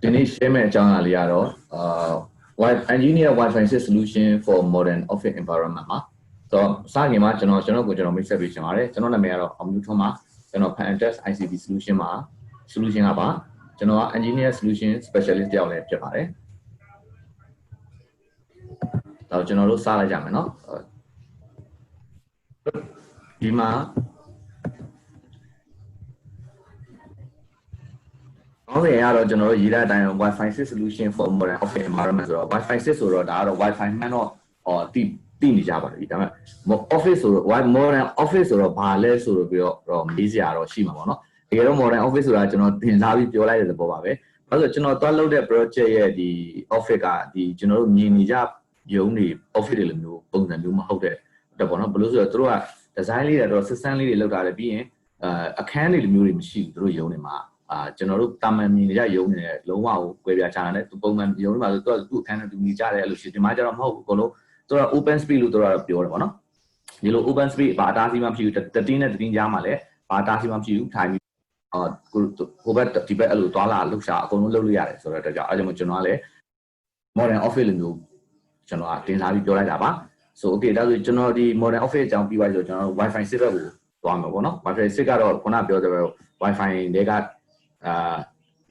ဒီနေ့ share မယ့်အကြောင်းအရာလေးကတော့ engineer Wi-Fi solution for modern office environment မှာဆိုတော့စခင်မှာကျွန်တော်မိတ်ဆက်ပေးချင်ပါတယ်ကျွန်တော်နာမည်ကတော့အောင်မျိုးထွန်းပါကျွန်တော် Fantastic ICT solution မှာ solution ကပါကျွန်တော်က engineer solution specialist တယောက်လည်းဖြစ်ပါတယ်တော့ကျွန်တော်တို့စလိုက်ကြမယ်เนาะဒီမှာအော်ရရတော့ကျွန်တော်တို့ရေးတဲ့အတိုင်း Wi-Fi 6 solution for modern office environment ဆိုတော့ Wi-Fi 6ဆိုတော့ဒါကတော့ Wi-Fi မှန်တော့တိနေကြပါလိမ့်ဒါပေမဲ့ office ဆိုတော့ modern office ဆိုတော့ဘာလဲဆိုပြီးတော့မေးစရာတော့ရှိမှာပေါ့နော်တကယ်တော့ modern office ဆိုတာကျွန်တော်သင်စားပြီးပြောလိုက်တဲ့သဘောပါပဲဘာလို့ကျွန်တော်တွားလုပ်တဲ့ project ရဲ့ဒီ office ကဒီကျွန်တော်တို့မြင်နေကြရုံတွေ office တွေလိုမျိုးပုံစံမျိုးမဟုတ်တဲ့တော့ပေါ့နော်ဘယ်လိုဆိုတော့သူတို့က design လေးတွေတော့ system လေးတွေလောက်ထားတယ်ပြီးရင်အခန်းတွေလိုမျိုးတွေမရှိဘူးသူတို့ရုံတွေမှာကျွန်တော်တို့တာမန်မြင်နေကြရုံနေလုံးဝကိုကွဲပြားခြားတယ်သူပုံမှန်ရုံတွေမှာဆိုတော့သူ့အခန်းနဲ့သူနေကြတယ်အဲ့လိုရှိဒီမှာကျတော့မဟုတ်ဘူးအကုန်လုံးသူက open space လို့သူတို့ကပြောတယ်ပေါ့နော်ဒီလို open space ဘာတားစီမှမရှိဘူးတတင်းနဲ့တတင်းကြားမှာလည်းဘာတားစီမှမရှိဘူးထိုင်ပြီးဟိုဘက်ဒီဘက်အဲ့လိုသွားလာလှုပ်ရှားအကုန်လုံးလုပ်လို့ရတယ်ဆိုတော့တကြောင်အဲ့ကြောင့်ကျွန်တော်ကလည်း modern office လိုမျိုးကျွန်တော်ကတင်စားပြီးပြောလိုက်တာပါဆို okay ဒါဆိုကျွန်တော်ဒီ modern office အကြောင်းပြီးသွားပြီဆိုကျွန်တော် Wi-Fi 6ဘက်ကိုသွားမှာပေါ့နော် Wi-Fi 6ကတော့ခုနပြောတဲ့ Wi-Fi တွေက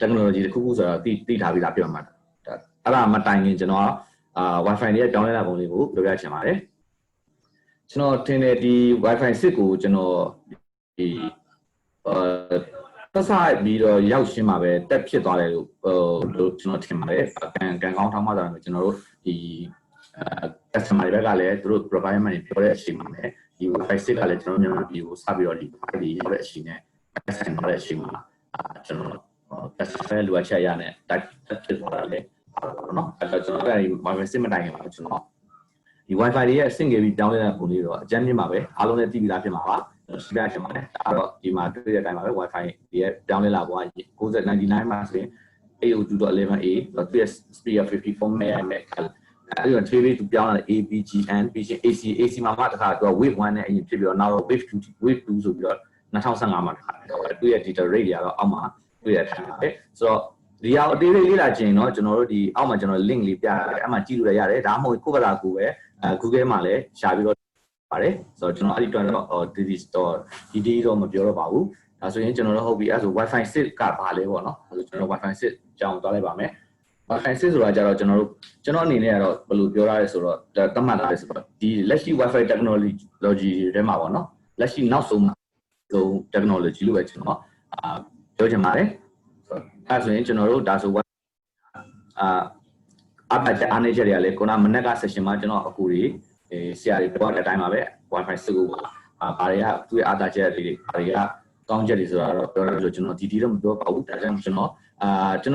technology တခုခုဆိုတော့တိထားပြီးသားပြောမှာအဲ့ဒါမတိုင်ခင်ကျွန်တော်Wi-Fi တွေပြောင်းလဲလာပုံလေးကိုပြောပြချင်ပါတယ်ကျွန်တော်ထင်တယ်ဒီ Wi-Fi 6ကိုကျွန်တော်ဒီသက်ဆိုင်ပြီးတော့ရောက်ရှင်းမှာပဲတက်ဖြစ်သွားတယ်လို့ကျွန်တော်ထင်ပါတယ်ကန်ကောင်းထောင်းမှသာကျွန်တော်တို့ဒီcustomer တွေကလည်းသူတို့ provider တွေပြောတဲ့အချိန်မှာလည်းဒီ Wi-Fi 6ကလည်းကျွန်တော်မြန်မာပြည်ကိုစပြီးတော့ဒီ 5G ရောက်တဲ့အချိန်နဲ့ဆိုင်သွားတဲ့အချိန်မှာကျွန်တော်customer လူအချက်ရနဲ့တက်ဖြစ်သွားတာလေနော်အဲ့တော့ကျွန်တော်အဲ့ဒီ Wi-Fi 6မတိုင်ခင်ပါကျွန်တော်ဒီ Wi-Fi တွေရဲ့အဆင့်ငယ်ပြီးပြောင်းလဲတဲ့ပုံလေးတော့အကျဉ်းမြင့်ပါပဲအားလုံးလည်းသိပြီးသားဖြစ်မှာပါရှိပြချင်ပါတယ်ဒါတော့ဒီမှာတွေ့တဲ့အတိုင်းပါပဲ Wi-Fi တွေရဲ့ပြောင်းလဲလာပုံက9099မှာဆိုရင် 802.11a သူရဲ့ speed 54 Mbps အဲ့တော့ TV သူပြောင်းလာတဲ့ ABGN AC မှာမှတခါသူက wave 1နဲ့အရင်ဖြစ်ပြီးတော့နောက်တော့ wave 2ဆိုပြီးတော့2015မှာတခါသူရဲ့ data rate တွေကတော့အောက်မှာတွေ့ရတာပဲဆိုတော့ဒီအောင်အသေးလေးလေးလာခြင်းเนาะကျွန်တော်တို့ဒီအောက်မှာကျွန်တော် link လေးပြရတယ်အဲ့မှာကြည့်လို့ရတယ်ဒါမှမဟုတ်ကိုယ့်ဘာသာကိုပဲ Google မှာလည်းရှာပြီးတော့ပါတယ်ဆိုတော့ကျွန်တော်အဲ့ဒီတော့ဒီstore ဒီတော့မပြောတော့ပါဘူးဒါဆိုရင်ကျွန်တော်တို့ဟုတ်ပြီအဲ့ဆို Wi-Fi 6ကဘာလဲပေါ့နော်အဲ့ဆိုကျွန်တော် Wi-Fi 6ကြောင်းသွားလိုက်ပါမယ် Wi-Fi 6ဆိုတာကြတော့ကျွန်တော်အနေနဲ့ကတော့ဘယ်လိုပြောရလဲဆိုတော့တတ်မှတ်လာတယ်ဆိုတော့ဒီလက်ရှိ Wi-Fi technology တွေမှာပေါ့နော်လက်ရှိနောက်ဆုံး technology လို့ပဲကျွန်တော်ပြောချင်ပါတယ်အဲ့ဆိုရင်ကျွန်တော်တို့ဒါဆိုအပတ်အားနေချက်တွေကလည်းခုနမနေ့က session မှာကျွန်တော်အကူတွေဆရာတွေပြောတဲ့အတိုင်းပါပဲ Wi-Fi 6ကိုဘာတွေကသူ့ရဲ့အားသာချက်တွေဘာတွေကကောင်းချက်တွေဆိုတာတော့ပြောရလို့ကျွန်တော်ဒီတော့မပြောပါဘူးဒါကြောင့်ကျွန်တော်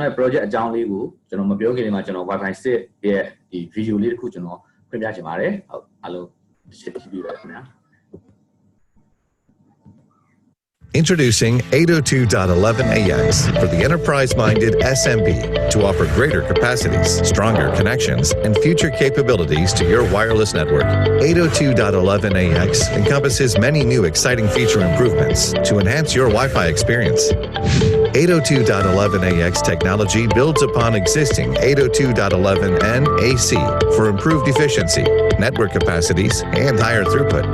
ရဲ့ project အကြောင်းလေးကိုကျွန်တော်မပြောခင်လေးမှာကျွန်တော် Wi-Fi 6ရဲ့ဒီ video လေးတစ်ခုကျွန်တော်ဖွင့်ပြချင်ပါတယ်ဟုတ်အားလုံးရှင်းပြပါခင်ဗျာIntroducing 802.11ax for the enterprise-minded SMB to offer greater capacities, stronger connections, and future capabilities to your wireless network. 802.11ax encompasses many new exciting feature improvements to enhance your Wi-Fi experience. 802.11ax technology builds upon existing 802.11n AC for improved efficiency, network capacities, and higher throughput.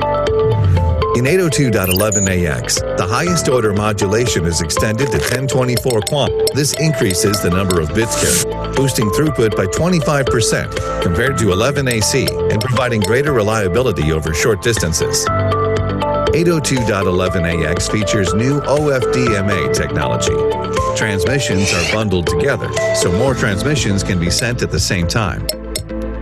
In 802.11ax, the highest order modulation is extended to 1024 QAM. This increases the number of bits carried, boosting throughput by 25% compared to 11AC and providing greater reliability over short distances. 802.11ax features new OFDMA technology. Transmissions are bundled together, so more transmissions can be sent at the same time.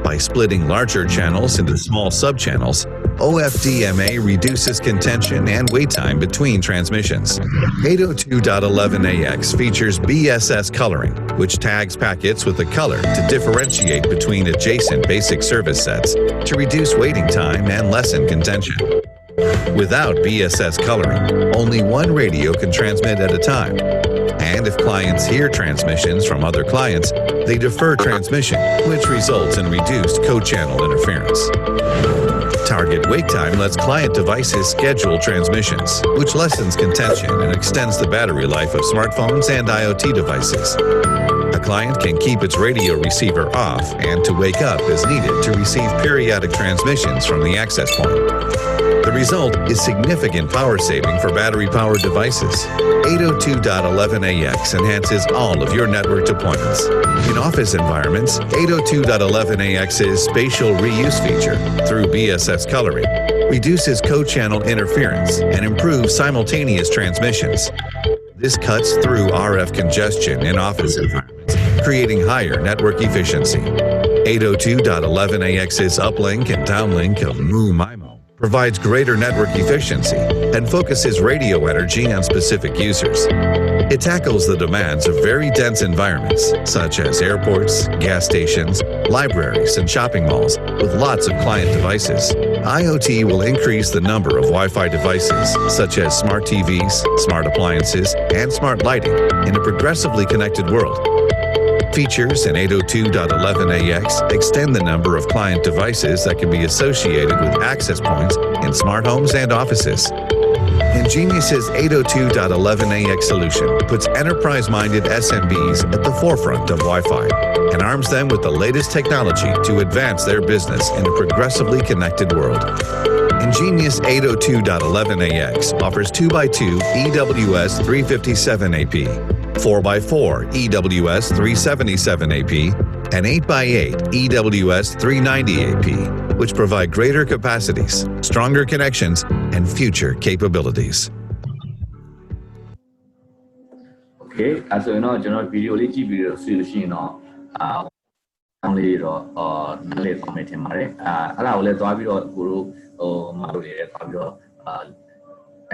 By splitting larger channels into small subchannels, OFDMA reduces contention and wait time between transmissions. 802.11ax features BSS coloring, which tags packets with a color to differentiate between adjacent basic service sets to reduce waiting time and lessen contention. Without BSS coloring, only one radio can transmit at a time. And if clients hear transmissions from other clients, they defer transmission, which results in reduced co-channel interference. Target wait time lets client devices schedule transmissions, which lessens contention and extends the battery life of smartphones and IoT devices. A client can keep its radio receiver off and to wake up as needed to receive periodic transmissions from the access point. The result is significant power saving for battery-powered devices. 802.11ax enhances all of your network deployments. In office environments, 802.11ax's spatial reuse feature through BSS coloring reduces co-channel interference and improves simultaneous transmissions. This cuts through RF congestion in office environments, creating higher network efficiency. 802.11ax's uplink and downlink of MU-MIMO provides greater network efficiency and focuses radio energy on specific users. It tackles the demands of very dense environments, such as airports, gas stations, libraries, and shopping malls, with lots of client devices. IoT will increase the number of Wi-Fi devices, such as smart TVs, smart appliances, and smart lighting, in a progressively connected world. Features in 802.11ax extend the number of client devices that can be associated with access points in smart homes and offices. Ingenius's 802.11ax solution puts enterprise-minded SMBs at the forefront of Wi-Fi and arms them with the latest technology to advance their business in a progressively connected world. Ingenius 802.11ax offers 2x2 EWS 357AP, 4x4 EWS 377AP, and 8x8 EWS 390AP, which provide greater capacities, stronger connections, and future capabilities. Okay, as you know, general video လေးကြည့်ပြီးတော့ဆွေးလို့ရှိရင်တော့အောင်းလေးတော့နားလည်သွားမယ်ထင်ပါတယ်အဲ့ဒါကိုလည်းသွားပြီးတော့ကိုတို့မတို့တွေလည်းသွားပြီးတော့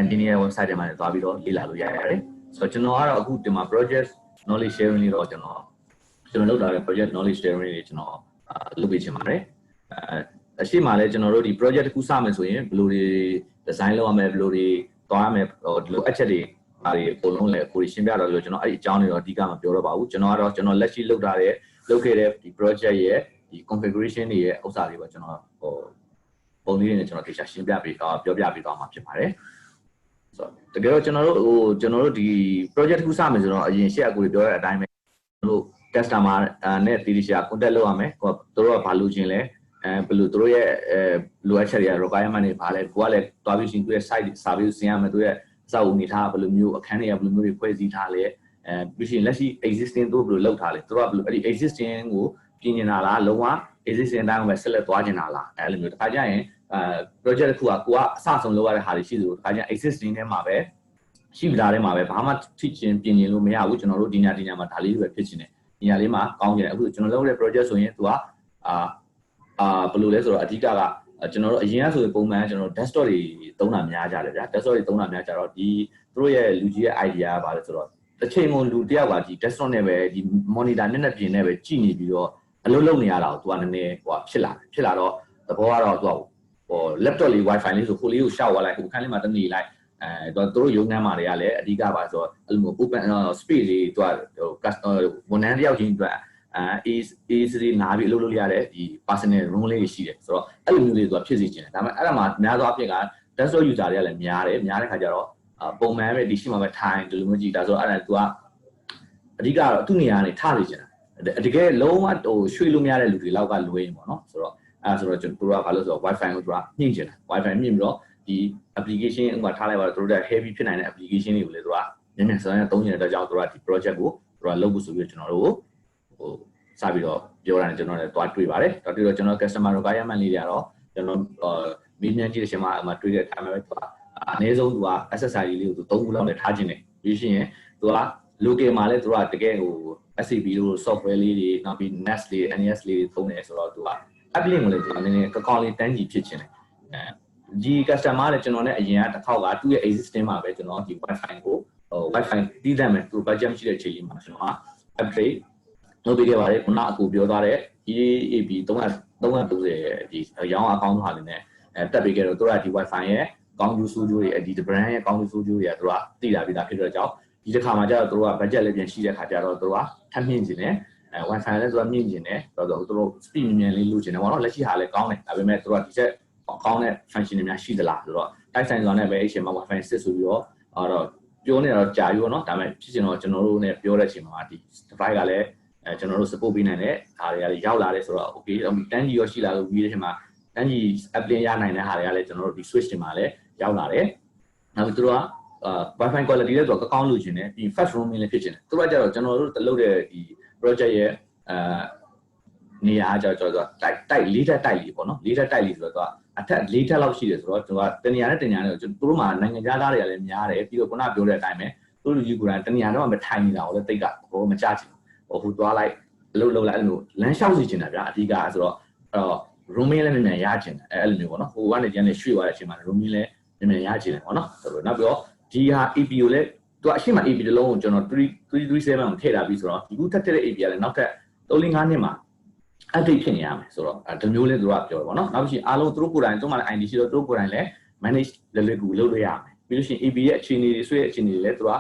engineer website တွေမှာလည်းသွားပြီးတော့လေ့လာလို့ရရတယ်ဆိုတော့ကျွန်တော်ကတော့အခုဒီမှာ project knowledge sharing လေးတော့ကျွန်တော်လုပ်တာတဲ့ project knowledge sharing တွေကျွန်တော်လုပ်ပေးချင်ပါတယ်အရှိမှလည်းကျွန်တော်တို့ဒီ project တစ်ခုစမယ်ဆိုရင်ဘယ်လိုတွေ design လုပ်ရမယ်ဘယ်လိုတွေသွားရမယ်ဒီလိုအချက်တွေအားတွေအကုန်လုံးလည်းကိုယ်ရှင်းပြတော့လို့ကျွန်တော်အဲ့ဒီအကြောင်းတွေတော့အဓိကမပြောတော့ပါဘူးကျွန်တော်ကတော့ကျွန်တော်လက်ရှိလုပ်ခဲ့တဲ့ဒီ project ရဲ့ဒီ configuration တွေရဲ့ဥစ္စာတွေပေါ့ကျွန်တော်ပုံလေးတွေနဲ့ကျွန်တော်ရှင်းပြပေးပြောပြပေးသွားမှာဖြစ်ပါတယ်ဆိုတော့တကယ်တော့ကျွန်တော်တို့ဒီ project တစ်ခုစမယ်ဆိုတော့အရင်ရှေ့အကူတွေပြောတဲ့အတိုင်းပဲကျွန်တော်တို့ customer နဲ့တီတီရှာ contact လုပ်ရမယ်သူတို့ကဘာလို့ချင်းလဲဘယ်လိုသူတို့ရဲ့လိုအပ်ချက်တွေ requirement တွေဘာလဲကိုကလည်းတွားပြီးရှင်သူရဲ့ site service ဆင်းရမယ်သူရဲ့အဆောက်အဦနေထားဘယ်လိုမျိုးအခန်းတွေကဘယ်လိုမျိုးတွေဖွဲ့စည်းထားလဲပြီးရှင်လက်ရှိ existing တို့ဘယ်လိုလုပ်ထားလဲသူတို့ကဘယ်လိုအဲ့ဒီ existing ကိုပြင်နေတာလားလုံးဝ existing တိုင်းကိုပဲဆက်လက်သွားနေတာလားအဲ့လိုမျိုးတခါကျရင်project တစ်ခုကကိုကအစဆုံးလုပ်ရတဲ့ဟာတွေရှိသလိုတခါကျရင် existing ထဲမှာပဲရှိပြထားထဲမှာပဲဘာမှထိချင်းပြင်ရင်လို့မရဘူးကျွန်တော်တို့ဒီညမှာဒါလေးတွေပဲဖြစ်ချင်တယ်ဒီညလေးမှာကောင်းကြတယ်အခုကျွန်တော်လုပ်တဲ့ project ဆိုရင်သူကဘယ်လိုလဲဆိုတော့အဓိကကျွန်တော်တို့အရင်ကဆိုရင်ပုံမှန်ကျွန်တော် desktop တွေသုံးတာများကြတယ်ဗျာ desktop တွေသုံးတာများကြတော့ဒီသူတို့ရဲ့လူကြီးရဲ့ idea ကဘာလဲဆိုတော့တစ်ချိန်လုံးလူတယောက်ကဒီ desktop နဲ့ပဲဒီ monitor နဲ့ပြင်နဲ့ပဲကြည့်နေပြီးတော့အလုပ်လုပ်နေရတာကိုသူကနည်းနည်းဖြစ်လာတော့သဘောကတော့သူကlaptop လေး wifi လေးဆိုခိုးလေးကိုရှောက်သွားလိုက်ခုခန်းလေးမှာတနေလိုက်သူတို့ရုံးခန်းမှာတွေကလည်းအဓိကပါဆိုတော့အဲ့လို open space လေးသူကဝန်ထမ်းတယောက်ချင်းအတွက်easily နားပြီးအလုပ်လုပ်ရတဲ့ဒီ personal room လေးရှိတယ်ဆိုတော့အဲ့လိုမျိုးလေးသူကဖြစ်စီခြင်းတယ်ဒါပေမဲ့အဲ့ဒါမှာများသောအားဖြင့်က desktop user တွေကလည်းများတဲ့ခါကျတော့ပုံမှန်ပဲဒီရှိမှာပဲထိုင်ဒီလိုမျိုးကြည့်ဒါဆိုတော့အဲ့ဒါသူကအဓိကတော့သူ့နေရာကနေထားနေခြင်းတကယ်လုံးဝရွှေ့လို့မရတဲ့လူတွေလောက်ကလွဲရင်ပေါ့နော်ဆိုတော့အဲ့ဆိုတော့ကျွန်တော်တို့ကဘာလို့ဆိုတော့ wifi ကိုသူကညှိကျင်တာ wifi မြင့်ပြီးတော့ဒီ application ဥပမာထားလိုက်ပါတော့သူတို့က heavy ဖြစ်နိုင်တဲ့ application တွေကိုလည်းသူကမြန်ဆန်သုံးကျင်တဲ့အတွက်ကြောင့်သူကဒီ project ကိုသူကလုပ်ဖို့ဆိုပြီးကျွန်တော်တို့စပြီးတော့ပြောတာနဲ့ကျွန်တော်လည်းတွားတွေ့ပါတယ်တွားတွေ့တော့ကျွန်တော် customer requirement လေးတွေကတော့ကျွန်တော်မေးမြန်းကြည့်တဲ့အချိန်မှာတွေ့တဲ့ time ပဲသူကအနည်းဆုံးသူက SSID လေးကိုသူ3ခုလောက်နဲ့ထားခြင်းတယ်ပြီးရှင်သူက local မှာလည်းသူကတကယ်ဟို SCP လို့ software လေးတွေနောက်ပြီး NAS လေး NAS လေးတွေသုံးနေဆိုတော့သူက app link ကိုလည်းသူကနည်းနည်းကောင်းလေးတန်းကြီးဖြစ်ခြင်းတယ်ဒီ customer လည်းကျွန်တော်နဲ့အရင်ကတစ်ခေါက်ကသူ့ရဲ့ existing မှာပဲကျွန်တော်ဒီ wifi ကိုwifi တီးတယ်မယ်သူ budget ရှိတဲ့အချိန်လေးမှာကျွန်တော်က upgrade လုပ်ပေးခဲ့ပါတယ်ခုနအခုပြောသွားတဲ့ EAB 330ဒီရောင်းအကောင့်ဟာလေးနဲ့တက်ပေးခဲ့တော့သူကဒီ wifi ရဲ့ကောင်းကျိုးဆိုးကျိုးတွေဒီ brand ရဲ့ကောင်းကျိုးဆိုးကျိုးတွေကသူကသိတာပြီးသားဖြစ်တော့ကြောင့်ဒီတစ်ခါမှာကျတော့သူက budget လည်းပြန်ရှိတဲ့ခါကျတော့သူကထပ်မြင့်ခြင်းနဲ့wifi လည်းသူကမြင့်ခြင်းနဲ့ဆိုတော့သူတို့ speed မြန်လေးလိုချင်တယ်ပေါ့နော်လက်ရှိဟာလည်းကောင်းတယ်ဒါပေမဲ့သူကဒီချက်ကောင်းတဲ့ function တွေများရှိသလားဆိုတော့တိုက်ဆိုင်စွာနဲ့ပဲအချိန်မှာ wifi 6ဆိုပြီးတော့တော့ပြောနေတော့ကြာပြီပေါ့နော်ဒါပေမဲ့ဖြစ်ချင်တော့ကျွန်တော်တို့ ਨੇ ပြောတဲ့အချိန်မှာဒီ device ကလည်း ကျွန်တော်တို့ support ပေးနိုင်တဲ့ဟာတွေကလည်းရောက်လာတယ်ဆိုတော့ okay တန်းကြီးရောရှိလာလို့ပြီးတဲ့ချိန်မှာတန်းကြီး apply ရနိုင်တဲ့ဟာတွေကလည်းကျွန်တော်တို့ဒီ switch တွေမှာလည်းရောက်လာတယ်နောက်ပြီးသူတို့ကWi-Fi quality လည်းတော့ကောင်းလို့ရှင်တယ်ဒီ fast roaming လည်းဖြစ်ရှင်တယ်သူတို့ကကြတော့ကျွန်တော်တို့လုပ်တဲ့ဒီ project ရဲ့နေရာကြတော့တိုက်၄ထပ်တိုက်လေးပေါ့နော်၄ထပ်တိုက်လေးဆိုတော့အထက်၄ထပ်လောက်ရှိတယ်ဆိုတော့သူကတနေရာနဲ့တနေရာနဲ့သူတို့မှာနိုင်ငံခြားသားတွေကလည်းများတယ်ပြီးတော့ခုနပြောတဲ့အတိုင်းပဲသူတို့လူကြီးကတနေရာတော့မထိုင်နေတာကိုလည်းတိတ်ကဘောမကြချင်ဟိုသွားလိုက်လှုပ်လိုက်အဲ့လိုလမ်းလျှောက်စီချင်တာဗျာအဓိကဆိုတော့roaming လည်းမြန်ရချင်တယ်အဲ့လိုမျိုးပေါ့နော်ဟိုကနေကျန်နေရွှေ့သွားတဲ့အချိန်မှာ roaming လည်းမြန်ရချင်တယ်ပေါ့နော်ဆိုတော့နောက်ပြီးတော့ဒီဟာ AP ကိုလည်းသူအရှိမ AP တလုံးကိုကျွန်တော်337ကိုထည့်ထားပြီးဆိုတော့ဒီခုထပ်တဲ့ AP ကလည်းနောက်ထပ်3-5နှစ်မှာ update ဖြစ်နေရမယ်ဆိုတော့ဒီမျိုးလေးသူတို့ကပြောတယ်ပေါ့နော်နောက်ပြီးအားလုံးသူတို့ကိုယ်တိုင်သူတို့မှလည်း ID ရှိတော့သူတို့ကိုယ်တိုင်လည်း manage လွယ်ကူလုပ်လို့ရမယ်ပြီးလို့ရှိရင် AP ရဲ့အခြေအနေတွေဆွဲတဲ့အခြေအနေတွေလည်းသူက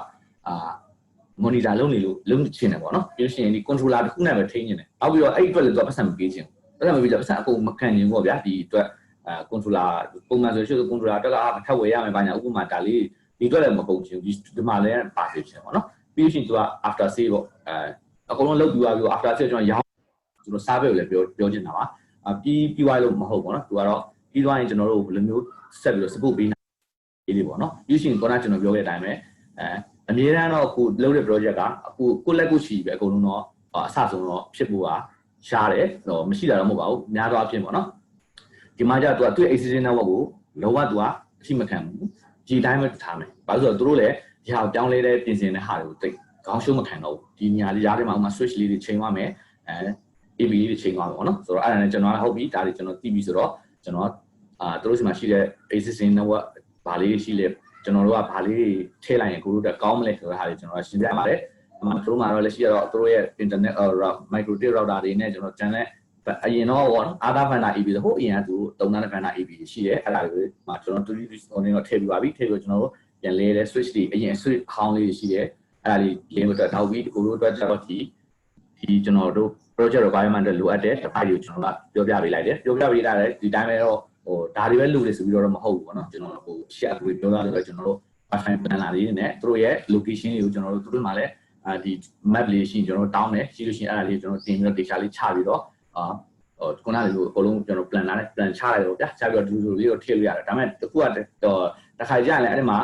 monitor လုပ်နေလို့လုပ်ချင်တယ်ပေါ့နော်ပြီးလို့ရှိရင်ဒီ controller တစ်ခုနဲ့ပဲထိန်းနေတယ်နောက်ပြီးတော့အဲ့ဒီအတွက်လည်းသူကပတ်စံမပေးချင်ဘူးပတ်စံမပေးကြပတ်စံအကုန်မခံရင်ပေါ့ဗျာဒီအတွက်controller ပုံမှန်ဆိုရင် controller တက်ကထပ်ဝယ်ရမယ်ဘာညာဥပမာဒါလေးဒီအတွက်လည်းမကုန်ချင်ဘူးဒီမှာလည်းပါဖြစ်ချင်ပေါ့နော်ပြီးလို့ရှိရင်သူက after sale ပေါ့အကုန်လုံးလုပ်ပြီးသွားပြီး after sale ကျွန်တော်ရောင်းကျွန်တော် service ကိုလည်းပြောချင်တာပါပြီးသွားလို့မဟုတ်ပေါ့နော်သူကတော့ပြီးသွားရင်ကျွန်တော်တို့ဘယ်လိုမျိုးဆက်ပြီးတော့ support ပေးနိုင်လေးပေါ့နော်ပြီးရှင်ကတော့ကျွန်တော်ပြောခဲ့တဲ့အတိုင်းပဲအမြဲတမ်းတော့အခုလုပ်တဲ့ project ကအခုကိုလက်ကိုချီပဲအကုန်လုံးတော့အဆဆုံးတော့ဖြစ်ဖို့ကရှားတယ်တော့မရှိတာတော့မဟုတ်ပါဘူးများသောအားဖြင့်ပေါ့နော်ဒီမှာကျတော့သူ့ existing network ကိုလုံးဝသူကအရှိမခံဘူးဒီတိုင်းပဲထားမယ်ဘာလို့ဆိုတော့သူတို့လည်းဒီဟာကိုပြောင်းလဲတဲ့ပြင်ဆင်တဲ့ဟာတွေကိုသိခေါင်းရှုံးမခံတော့ဘူးဒီနေရာလေးရားထဲမှာဥမာ switch လေးတွေချိန်သွားမယ်AB လေးတွေချိန်သွားမယ်ပေါ့နော်ဆိုတော့အဲ့ဒါနဲ့ကျွန်တော်ဟုတ်ပြီဒါတွေကျွန်တော်သိပြီဆိုတော့ကျွန်တော်သူတို့ဆီမှာရှိတဲ့ existing network ဘာလေးရှိလဲကျွန်တော်တို့ကဘာလေးထည့်လိုက်ရင်ကိုတို့တက်ကောင်းမလဲဆိုတဲ့ဟာတွေကျွန်တော်ရှင်းပြပါတယ်သူတို့မှာတော့လက်ရှိတော့သူတို့ရဲ့ internet micro router တွေနဲ့ကျွန်တော်ကျန်တဲ့အရင်တော့ပေါ့နော် other vendor AB ဆိုဟိုအရင်ကသူတုံးတဲ့ vendor AB ရှိတယ်အဲ့ဒါတွေမှာကျွန်တော်2D ဟိုနေတော့ထည့်ပြပါပြီထည့်ပြီးကျွန်တော်တို့ပြန်လဲတဲ့ switch တွေအရင် switch ဟောင်းလေးရှိတယ်အဲ့ဒါလေး link အတွက်ထောက်ပြီးကိုတို့အတွက်ကျတော့ဒီကျွန်တော်တို့ project requirement တွေလိုအပ်တဲ့ device တွေကိုကျွန်တော်ကပြောပြပေးလိုက်တယ်ပြောပြပေးတာလည်းဒီတိုင်းပဲတော့ဟိုဒါတွေပဲလူတွေဆိုပြီးတော့မဟုတ်ဘူးပေါ့နော်ကျွန်တော်ဟို share ကိုပြောတာလည်းကျွန်တော်တို့ Wi-Fi plan လာလေးနဲ့သူတို့ရဲ့ location တွေကိုကျွန်တော်တို့သူတို့မှလည်းဒီ map လေးရှိရင်ကျွန်တော်တို့တောင်းတယ်ရှိလို့ရှိရင်အဲ့ဒါလေးကျွန်တော်တင်ပြီးတော့ data လေးချပြီးတော့ခုနကလေးကိုအကုန်လုံးကျွန်တော် plan လာတယ် plan ချလိုက်တော့ဗျာချပြီးတော့ဒီလိုလေးကိုထည့်လို့ရတယ်ဒါပေမဲ့တခုကတော့တစ်ခါကြာရင်လည်းအဲ့ဒီမှာ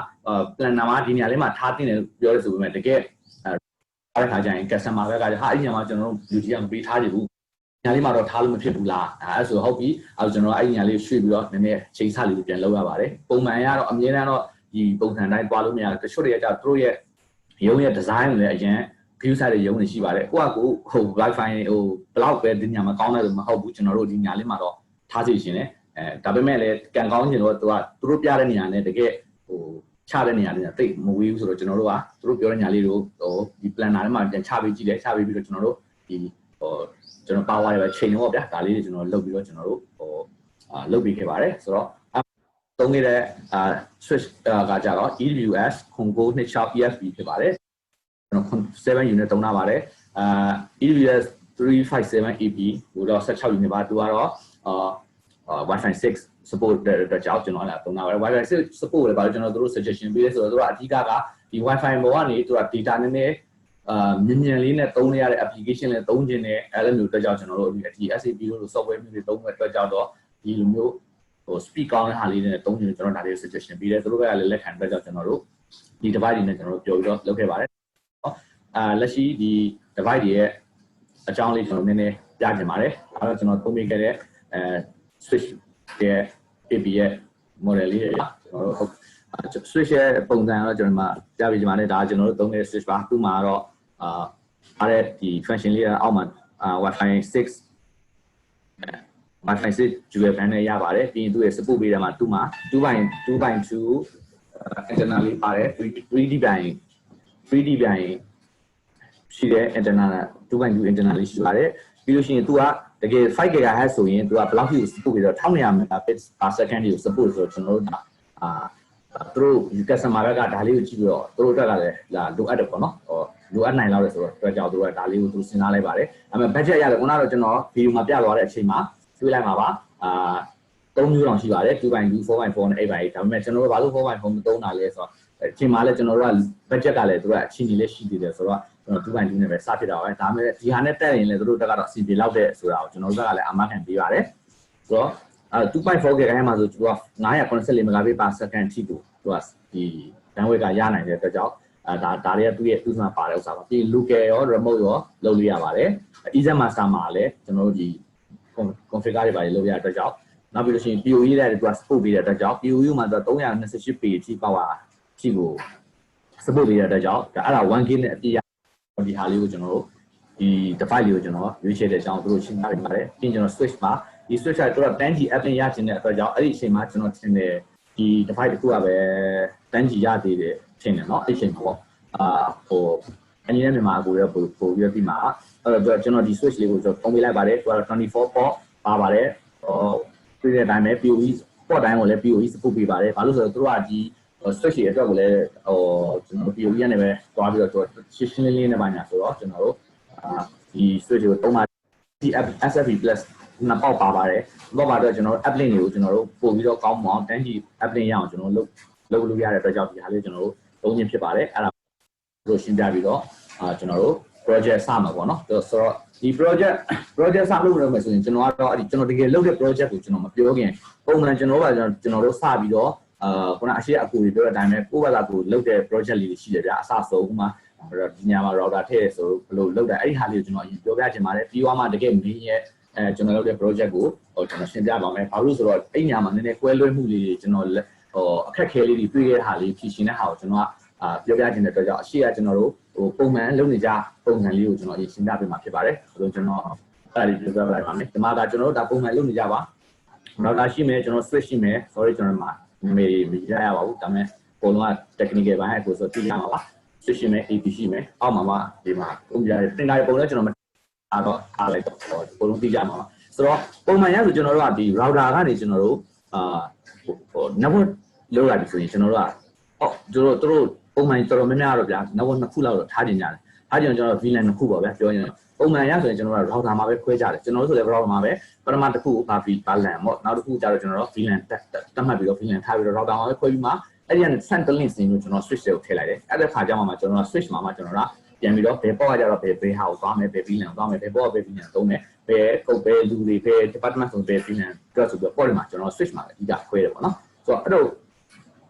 plan နာမှာဒီနေရာလေးမှာထားတင်တယ်ပြောရဆိုပေမဲ့တကယ်အဲ့ဒီခါကျရင် customer ဘက်ကဟာအဲ့ဒီညမှာကျွန်တော်တို့ beauty ကမပေးထားကြဘူးညာလေးမှာတော့ထားလို့မဖြစ်ဘူးလားအဲ့ဆိုဟုတ်ပြီအဲ့ကျွန်တော်အဲ့ညာလေးရွှေ့ပြီးတော့နည်းနည်းချိန်ဆလေးပြန်လုပ်ရပါတယ်ပုံမှန်ရတော့အမြဲတမ်းတော့ဒီပုံစံတိုင်းတွားလို့မရဘူးတချို့တွေကကျသူတို့ရဲ့ရုံးရဲ့ design တွေလည်းအရင် view site တွေရုံးနေရှိပါတယ်ကိုကကိုဟို Wi-Fi ဟိုဘလောက်ပဲဒီညာမှာကောင်းတယ်လို့မဟုတ်ဘူးကျွန်တော်တို့ဒီညာလေးမှာတော့ထားစီရှင်တယ်ဒါပေမဲ့လည်းကန်ကောင်းချင်တော့သူတို့ပြတဲ့နေရာနဲ့တကယ်ဟိုချတဲ့နေရာတွေတိတ်မဝေးဘူးဆိုတော့ကျွန်တော်တို့ကသူတို့ပြောတဲ့ညာလေးတို့ဟိုဒီ planner ထဲမှာပြန်ချပေးကြည့်တယ်ချပေးပြီးတော့ကျွန်တော်တို့ဒီဟိုကျွန်တော် power တွေပဲချိန်တော့ဗျာဒါလေးတွေကျွန်တော်လုပ်ပြီးတော့ကျွန်တော်တို့ဟိုလုပ်ပြီးခဲ့ပါတယ်ဆိုတော့သုံးခဲ့တဲ့ switch ကကြတော့ EWS Congo 26 EFB ဖြစ်ပါတယ်ကျွန်တော်7 unit သုံးထားပါတယ်EWS 357 EP ဟိုတော့16 unit ပါသူကတော့Wi-Fi 6 support တဲ့ကြောင့်ကျွန်တော်လည်းသုံးထားပါတယ် Wi-Fi 6 support လည်းပါလို့ကျွန်တော်တို့ suggestion ပေးလဲဆိုတော့သူကအဓိကကဒီ Wi-Fi ဘောကနေသူက data နည်းနည်းမြန်လေးနဲ့သုံးရတဲ့ application နဲ့သုံးခြင်းနဲ့အဲ့လိုမျိုးအတွက်ကြောင့်ကျွန်တော်တို့ဒီ SAP လို့ software မျိုးတွေသုံးတဲ့အတွက်ကြောင့်တော့ဒီလိုမျိုးဟို speed ကောင်းတဲ့ဟာလေးနဲ့သုံးခြင်းကျွန်တော်ဒါလေး suggestion ပေးတယ်သူတို့ကလည်းလက်ခံတဲ့အတွက်ကြောင့်ကျွန်တော်တို့ဒီ device တွေနဲ့ကျွန်တော်တို့ပြောပြီးတော့လုပ်ခဲ့ပါတယ်လက်ရှိဒီ device တွေရဲ့အကြောင်းလေးကျွန်တော်နည်းနည်းပြချင်ပါတယ်အဲ့တော့ကျွန်တော်သုံးပေးခဲ့တဲ့switch ရဲ့ AP ရဲ့ model လေးတွေကျွန်တော်တို့ဟုတ်switch ရဲ့ပုံစံတော့ကျွန်တော်မှပြပေးချင်ပါတယ်ဒါကျွန်တော်တို့သုံးတဲ့ switch ပါသူ့မှာတော့အားတဲ့ဒီ function လေးအောက်မှာWi-Fi 6 Wi-Fi 6 dual band နဲ့ရပါတယ်ပြီးရင်သူ့ရဲ့ support ပေးတယ်မှာသူ့မှာ 2.2 antenna လေးပါတယ် 3D ပြန်ရှိတဲ့ antenna 2.2 antenna လေးရှိပါတယ်ပြီးလို့ရှိရင်သူကတကယ် 5 GHz ဆိုရင်သူကဘယ်လောက်ထိ support ပြီးတော့1200 megabits per second ကို support ဆိုတော့ကျွန်တော်တို့သူတို့ customer ဘက်ကဒါလေးကိုကြည့်ပြီးတော့သူတို့အတွက်ကလည်းလိုအပ်တယ်ပေါ့နော်လိုအပ်နိုင်လောက်တယ်ဆိုတော့အတွက်ကြောင့်သူတို့ကဒါလေးကိုသူစဉ်းစားလိုက်ပါတယ်ဒါပေမဲ့ budget ရတယ်ခုနကတော့ကျွန်တော်ဗီဒီယိုမှာပြသွားတဲ့အချိန်မှာတွေးလိုက်မှာပါ3မျိုးတောင်ရှိပါတယ် 2.2 4.4 နဲ့ 8.8 ဒါပေမဲ့ကျွန်တော်တို့ဘာလို့ 4.4 မသုံးတာလဲဆိုတော့အချိန်မှာလည်းကျွန်တော်တို့က budget ကလည်းသူတို့ကအချင်းကြီးလည်းရှိသေးတယ်ဆိုတော့ 2.2နဲ့ပဲစဖြစ်တာပဲဒါပေမဲ့ဒီဟာနဲ့တက်ရင်လည်းတို့တက်ကတော့ CP လောက်တဲ့ဆိုတာကိုကျွန်တော်တို့ကလည်းအမှတ်ခံပေးပါတယ်ဆိုတော့2.4 GHz မှာဆိုသူက984 Mbps ထိကိုသူကဒီ bandwidth ကရနိုင်တဲ့အတွက်ကြောင့်ဒါတွေကသူ့ရဲ့မှာပါတဲ့ဥစ္စာပါပြီး local ရော remote ရောလုပ်လို့ရပါတယ် EasyMaster မှာလည်းကျွန်တော်တို့ဒီ configure တွေပါလုပ်ရတဲ့အတွက်ကြောင့်နောက်ပြီးလို့ရှိရင် PoE တဲ့သူက support ပေးတဲ့အတွက်ကြောင့် PoE မှာဆို328 page ထိပေါက်တာထိကို support ပေးတဲ့အတွက်ကြောင့်အဲ့ဒါ 1K နဲ့အပြည့်ရဒီဟာလေးကိုကျွန်တော်တို့ဒီ device လေးကိုကျွန်တော်ရွေးချယ်တဲ့အကြောင်းတို့ရှင်းပြပေးပါတယ်ပြီးကျွန်တော် switch ပါဒီ switch ကတို့ 10G app နဲ့ရချင်တဲ့အတွက်ကြောင့်အဲ့ဒီအချိန်မှာကျွန်တော်ထင်တယ်ဒီ device တစ်ခုကပဲ 10G ရသေးတယ်ထင်တယ်เนาะအဲ့အချိန်မှာပေါ့ဟိုအရင်ကမြန်မာအကူရပို့ပြီးတော့ဒီမှာအဲ့တော့ကျွန်တော်ဒီ switch လေးကိုကျွန်တော်သုံးပေးလိုက်ပါတယ်သူက24 port ပါပါတယ်ဟိုပြီးတဲ့အတိုင်းပဲ PoE port တိုင်းကိုလည်း PoE support ပေးပါတယ်ဘာလို့ဆိုတော့တို့ကဒီ switch ရဲ့အတွက်ကိုလည်းဟိုကျွန်တော် PoE ကနေပဲတွားပြီးတော့ရှင်းလင်းလင်းနဲ့ပါညာဆိုတော့ကျွန်တော်တို့ဒီ switch ကိုသုံးပါဒီ SFP+ နှစ်ပေါက်ပါပါတယ်ဘောပါတော့ကျွန်တော်တို့ app link တွေကိုကျွန်တော်တို့ပို့ပြီးတော့ကောင်းမအောင် 10G app link ရအောင်ကျွန်တော်တို့လုပ်လို့ရတဲ့အတွက်ကြောင့်ဒီဟာလေးကျွန်တော်တို့သုံးခြင်းဖြစ်ပါတယ်အဲ့ဒါတို့ရှင်းပြပြီးတော့ကျွန်တော်တို့ project စမှာပေါ့နော်ဆိုတော့ဒီ project စလုပ်မယ်ဆိုရင်ကျွန်တော်ကတော့အဲ့ဒီကျွန်တော်တကယ်လုပ်တဲ့ project ကိုကျွန်တော်မပြောခင်ပုံမှန်ကျွန်တော်တို့စပြီးတော့ခုနအရှိအကူတွေပြောတဲ့အတိုင်းပဲကိုယ့်ဘာသာကိုလုပ်တဲ့ project လေးတွေရှိတယ်ဗျာအစဆုံးဥမာဒီညမှာ router ထည့်ရဆိုဘယ်လိုလုပ်တယ်အဲ့ဒီဟာလေးကိုကျွန်တော်အရင်ပြောပြချင်ပါတယ်ပြီးသွားမှတကယ် main ရဲ့ကျွန်တော်လုပ်တဲ့ project ကိုကျွန်တော်ရှင်းပြပါမယ်ဘာလို့ဆိုတော့အဲ့ညမှာနည်းနည်းကွဲလွဲမှုလေးတွေကျွန်တော်အခက်ခဲလေးတွေတွေ့ရတဲ့ဟာလေးဖြည့်ရှင်းတဲ့ဟာကိုကျွန်တော်ပြောပြချင်တဲ့အတွက်ကြောင့်အရှိကကျွန်တော်တို့ပုံမှန်လုပ်နေကြပုံစံလေးကိုကျွန်တော်ရှင်းပြပေးမှာဖြစ်ပါတယ်ဆိုတော့ကျွန်တော်အဲ့ဒီပြောပြလိုက်ပါမယ်ဒီမှာကကျွန်တော်တို့ဒါပုံမှန်လုပ်နေကြပါ router ရှိမယ်ကျွန်တော် switch ရှိမယ် sorry ကျွန်တော်မှာမရပါဘူးဒါပေမဲ့ပုံလုံးက technical ဘိုင်းအခုဆိုသိရမှာပါ switch ရှိမယ် AP ရှိမယ်အောက်မှာဒီမှာပုံပြရတယ်တင်တာပုံလည်းကျွန်တော်တော့အားလိုက်တော့ပုံလုံးသိကြမှာပါဆိုတော့ပုံမှန်ရဆိုကျွန်တော်တို့ကဒီ router ကနေကျွန်တော်တို့network လောက်လာပြီဆိုရင်ကျွန်တော်တို့ကတို့ပုံမှန်တော်တော်များများတော့ဗျာ network နှစ်ခုလောက်တော့ထားကျင်ကြတယ်ထားကျင်ကျွန်တော် VLAN နှစ်ခုပေါ့ဗျာပြောရင်ပုံမှန်ရဆိုရင်ကျွန်တော်တို့ router မှာပဲခွဲကြတယ်ကျွန်တော်တို့ဆိုလည်း router မှာပဲပထမတစ်ခုက VLAN ပေါ့နောက်တစ်ခုကျတော့ကျွန်တော်တို့ VLAN တတ်မှတ်ပြီးတော့ VLAN ထားပြီးတော့ router မှာပဲခွဲပြီးမှအဲ့ဒီကနေ central link စင်ကိုကျွန်တော် switch တွေကိုထည့်လိုက်တယ်အဲ့ဒါခါကျမှကျွန်တော် switch မှာမှကျွန်တော်ကပြန်ပြီးတော့ဘယ်ပေါ့ကကြတော့ဘယ်ဟာကိုသွားမယ်ဘယ် VLAN သွားမယ်ဘယ်ပေါ့ကဘယ် VLAN သုံးမယ်ဘယ်ကုတ်ဘယ်လူတွေဘယ် department ဆိုဘယ် VLAN တွက်ဆိုပြီးပေါ့ဒီမှာကျွန်တော် switch မှာအဓိကခွဲတယ်ပေါ့နော်ဆိုတော့အဲ့တော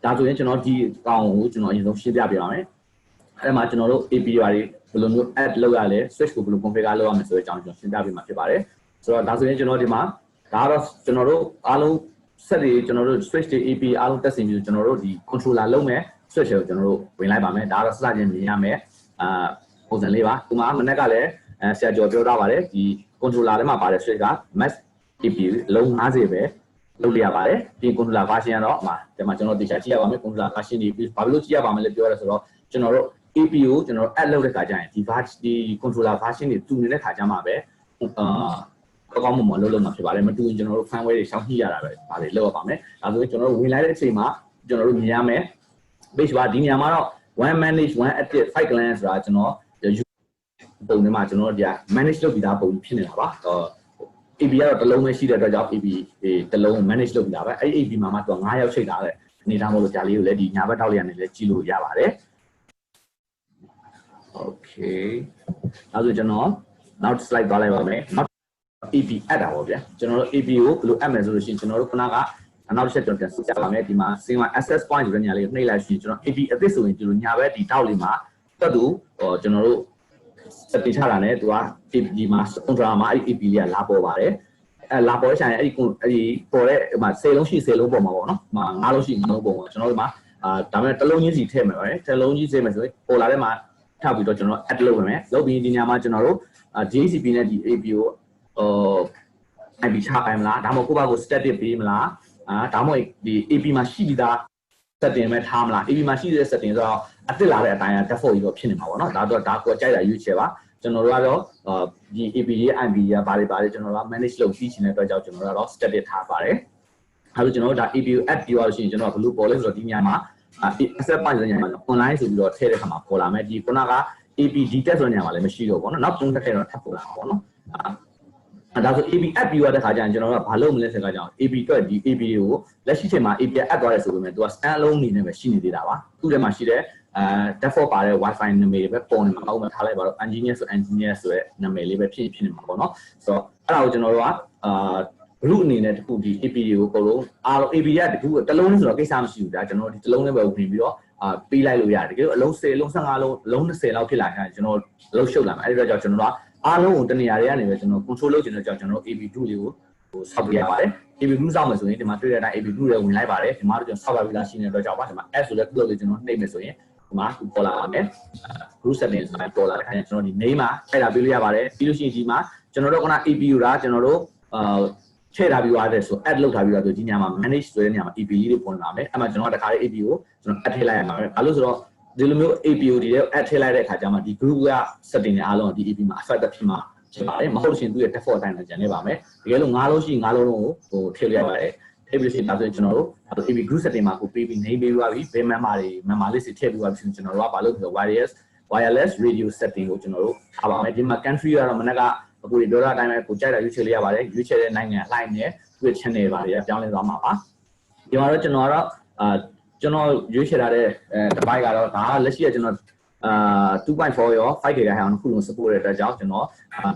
့ဒါဆိုရင်ကျွန်တော်ဒီအကောင်ကိုကျွန်တော်အရင်ဆုံးရှင်းပြပြပါမယ်အဲ့မှာကျွန်တော်တို့ API တွေဘယ်လိုမျိုး add လုပ်ရလဲ switch ကိုဘယ်လို configure လုပ်ရမလဲဆိုတဲ့အကြောင်းကျွန်တော်ရှင်းပြပြမှာဖြစ်ပါတယ်ဆိုတော့ဒါဆိုရင်ကျွန်တော်ဒီမှာဒါတော့ကျွန်တော်တို့အားလုံးဆက်တွေကျွန်တော်တို့ switch တွေ API အားလုံးတက်ဆင်ပြီးကျွန်တော်တို့ဒီ controller လုံးမယ် switch ကိုကျွန်တော်တို့ဝင်လိုက်ပါမယ်ဒါတော့စစချင်းမြင်ရမယ်ပုံစံလေးပါဒီမှာမနေ့ကလည်းဆရာကျော်ပြောထားပါတယ်ဒီ controller ထဲမှာပါတဲ့ switch က max API လုံး50ပဲလုပ်ရပါတယ်ဒီ controller version ကတော့ဒီမှာကျွန်တော်တရားကြည့်ရပါမယ် controller version တွေဘာလို့ကြည့်ရပါမလဲပြောရဆိုတော့ကျွန်တော်တို့ API ကိုကျွန်တော် add လုပ်တဲ့ခါကျရင်ဒီ controller version တွေတူနေတဲ့ခါကျမှပဲကောင်းမွန်လုပ်မှာဖြစ်ပါတယ်မတူရင်ကျွန်တော်တို့ firmware တွေရှောင်ညှိရတာပဲဒါတွေလုပ်ရပါမယ်ဒါဆိုရင်ကျွန်တော်တို့ဝင်လိုက်တဲ့အချိန်မှာကျွန်တော်တို့မြင်ရမယ် page ပါဒီနေရာမှာတော့ one manage one active 5 client ဆိုတာကျွန်တော်ပုံထဲမှာကျွန်တော်တို့ဒီ manage လုပ်ပြီးသားပုံဖြစ်နေတာပါ AB ကတော့တစ်လုံးပဲရှိတဲ့အတွက်ကြောင့် AB တစ်လုံး manage လုပ်ပြီးသားပဲအဲ့ AB မှာမှတော့9ရောက်ချိန်ထားတဲ့အနေထားမို့လို့ကြာလေးကိုလည်းဒီညာဘက်တောက်လေးကနေလည်းကြည့်လို့ရပါတယ် Okay နောက်ဆိုကျွန်တော်နောက် slide သွားလိုက်ပါမယ်နောက် AB add တာပေါ့ဗျာကျွန်တော်တို့ AB ကိုဘယ်လို add မယ်ဆိုလို့ရှိရင်ကျွန်တော်တို့ခဏကနောက်တစ်ချက်ကျွန်တော်ပြန်ဆက်ကြပါမယ်ဒီမှာ single access point ဆိုတဲ့ညာလေးကိုနှိပ်လိုက်ရှင်ကျွန်တော် AB အသစ်ဆိုရင်ကျွန်တော်ညာဘက်ဒီတောက်လေးမှာတက်တူကျွန်တော်တို့စက်တင်ချတာနဲ့သူက AB မှာ controller မှာအဲ့ AB လေးကလာပေါ်ပါတယ်လာပေါ်ဆိုင်အဲ့ဒီပေါ်တဲ့ဟိုမှာ10လုံးရှိ10လုံးပေါ်မှာပေါ့နော်9လုံးရှိ9လုံးပေါ်မှာကျွန်တော်တို့မှာဒါပေမဲ့တစ်လုံးချင်းစီထည့်မယ်ပါတယ်တစ်လုံးချင်းစီမယ်ဆိုရင်ပေါ်လာတဲ့မှာထောက်ပြီးတော့ကျွန်တော် add လုပ်မယ်လုပ်ပြီးဒီညမှာကျွန်တော်တို့ DHCP နဲ့ဒီ AB ကိုIP ချပိုင်းမလားဒါမှမဟုတ်ကိုယ့်ဘာကို static ပေးမလားဒါမှမဟုတ်ဒီ AP မှာရှိပြီးသား setting ပဲထားမလား AP မှာရှိတဲ့ setting ဆိုတော့အသစ်လာတဲ့အတိုင်း default ကြီးတော့ဖြစ်နေမှာပေါ့နော်ဒါတော့ဒါကိုကြိုက်တာရွေးချယ်ပါကျွန်တော်တို့ကတော့ဒီ AP ရဲ့ IP ရပါတယ်ကျွန်တော်တို့က manage လုပ်ပြီးချင်တဲ့အတွက်ကြောင့်ကျွန်တော်တို့ကတော့ static ထားပါတယ်အဲလိုကျွန်တော်တို့ဒါ AP ကို add ပြီးသွားလို့ရှိရင်ကျွန်တော်ကဘယ်လိုပေါ်လဲဆိုတော့ဒီညမှာ access point ဆိုတဲ့ညမှာ online ဆိုပြီးတော့ထည့်တဲ့ခါမှာပေါ်လာမယ်ဒီခုနက AP detect ဆိုတဲ့ညမှာလည်းမရှိတော့ဘူးပေါ့နော်နောက်3တက်ထဲတော့ထပ်ပေါ်လာမှာပေါ့နော် ဒါဆို AB app ပြီးရတဲ့ခါကျရင်ကျွန်တော်တို့ကဘာလုပ်မလဲဆိုတော့ကြောင့် AB အတွက်ဒီ AB ကိုလက်ရှိချိန်မှာ AB app သွားရဲဆိုပေမဲ့သူက stand alone အနေနဲ့ပဲရှိနေသေးတာပါသူ့ထဲမှာရှိတဲ့default ပါတဲ့ Wi-Fi နာမည်တွေပဲပုံနေမှာအောင်ထားလိုက်ပါတော့ engineer ဆို engineer ဆိုတဲ့နာမည်လေးပဲဖြစ်နေမှာပေါ့နော်ဆိုတော့အဲ့ဒါကိုကျွန်တော်တို့ကblue အနေနဲ့တခုဒီ AB ကိုပုံလို့အားလုံး AB ကတခုတစ်လုံးဆိုတော့ကိစ္စမရှိဘူးဒါကျွန်တော်ဒီတစ်လုံးနဲ့ပဲဝင်ပြီးတော့ပေးလိုက်လို့ရတယ်တကယ်လို့အလုံး10လုံး15လုံးအလုံး20လောက်ဖြစ်လာရင်ကျွန်တော်အလုံးရှုပ်လာမှာအဲ့ဒီတော့ကြောင့်ကျွန်တော်တို့အားလုံးကိုတနေရာတွေကနေပဲကျွန်တော် control လုပ်ချင်တဲ့ကြောင့်ကျွန်တော် AB2 လေးကိုဆောက်ပြရပါတယ် AB2 ဆောက်မယ်ဆိုရင်ဒီမှာတွေ့တဲ့အတိုင်း AB2 တွေဝင်လိုက်ပါတယ်ဒီမှာတော့ကျွန်တော်ဆောက်ပါပြီလားရှိနေတဲ့အတွက်ကြောင့်ပါဒီမှာ S ဆိုတဲ့ cloud လေးကျွန်တော်နှိပ်မယ်ဆိုရင်ဒီမှာပေါ်လာပါမယ် group settings မှာပေါ်လာတဲ့အခါကျကျွန်တော်ဒီ name မှာထည့်တာပေးလို့ရပါတယ်ပြီးလို့ရှိရင်ဒီမှာကျွန်တော်တို့က AB ကိုဒါကျွန်တော်တို့ထည့်ထားပြီးသွားတယ်ဆို add လုပ်ထားပြီးသွားဆိုဒီညမှာ manage ဆိုတဲ့ညမှာ AB လေးတွေပေါ်လာမယ်အဲ့မှာကျွန်တော်ကတခါလေး AB ကိုကျွန်တော် add ထည့်လိုက်ရမှာပဲဘာလို့ဆိုတော့ဒီလိုမျိုး APO တွေ add ထည့်လိုက်တဲ့အခါကျမှဒီ group က setting တွေအားလုံးဒီ AP မှာ affect ဖြစ်မှာဖြစ်ပါတယ်မဟုတ်လို့ရှိရင်သူ့ရဲ့ default အတိုင်းလည်းကျန်နေပါမယ်တကယ်လို့9လုံးရှိ9လုံးလုံးကိုထည့်လိုက်ရပါတယ်ထည့်ပြီးလို့ရှိရင်ဒါဆိုရင်ကျွန်တော်တို့ AP group setting မှာကိုပေးပြီး name ပေးသွားပြီးဘယ် member လေးစီထည့်ပြီးသွားပြီးကျွန်တော်တို့ကဘာလို့ဆိုတော့ wireless radio setting ကိုကျွန်တော်တို့ထားပါမယ်ဒီမှာ country ကတော့မနက်ကအခုဒီပြောတဲ့အတိုင်းပဲကိုကြိုက်တာရွေးချယ်လေးရပါတယ်ရွေးချယ်တဲ့နိုင်ငံအလိုက်နဲ့သူ့ရဲ့ channel ပါတယ်ပြောင်းလဲသွားမှာပါဒီမှာတော့ကျွန်တော်ကတော့ကျွန်တော်ရွေးချယ်ထားတဲ့ device ကတော့ဒါလက်ရှိကကျွန်တော်2.4 ရော 5 GHz အောင်တစ်ခုလုံး support တဲ့အတွက်ကြောင့်ကျွန်တော်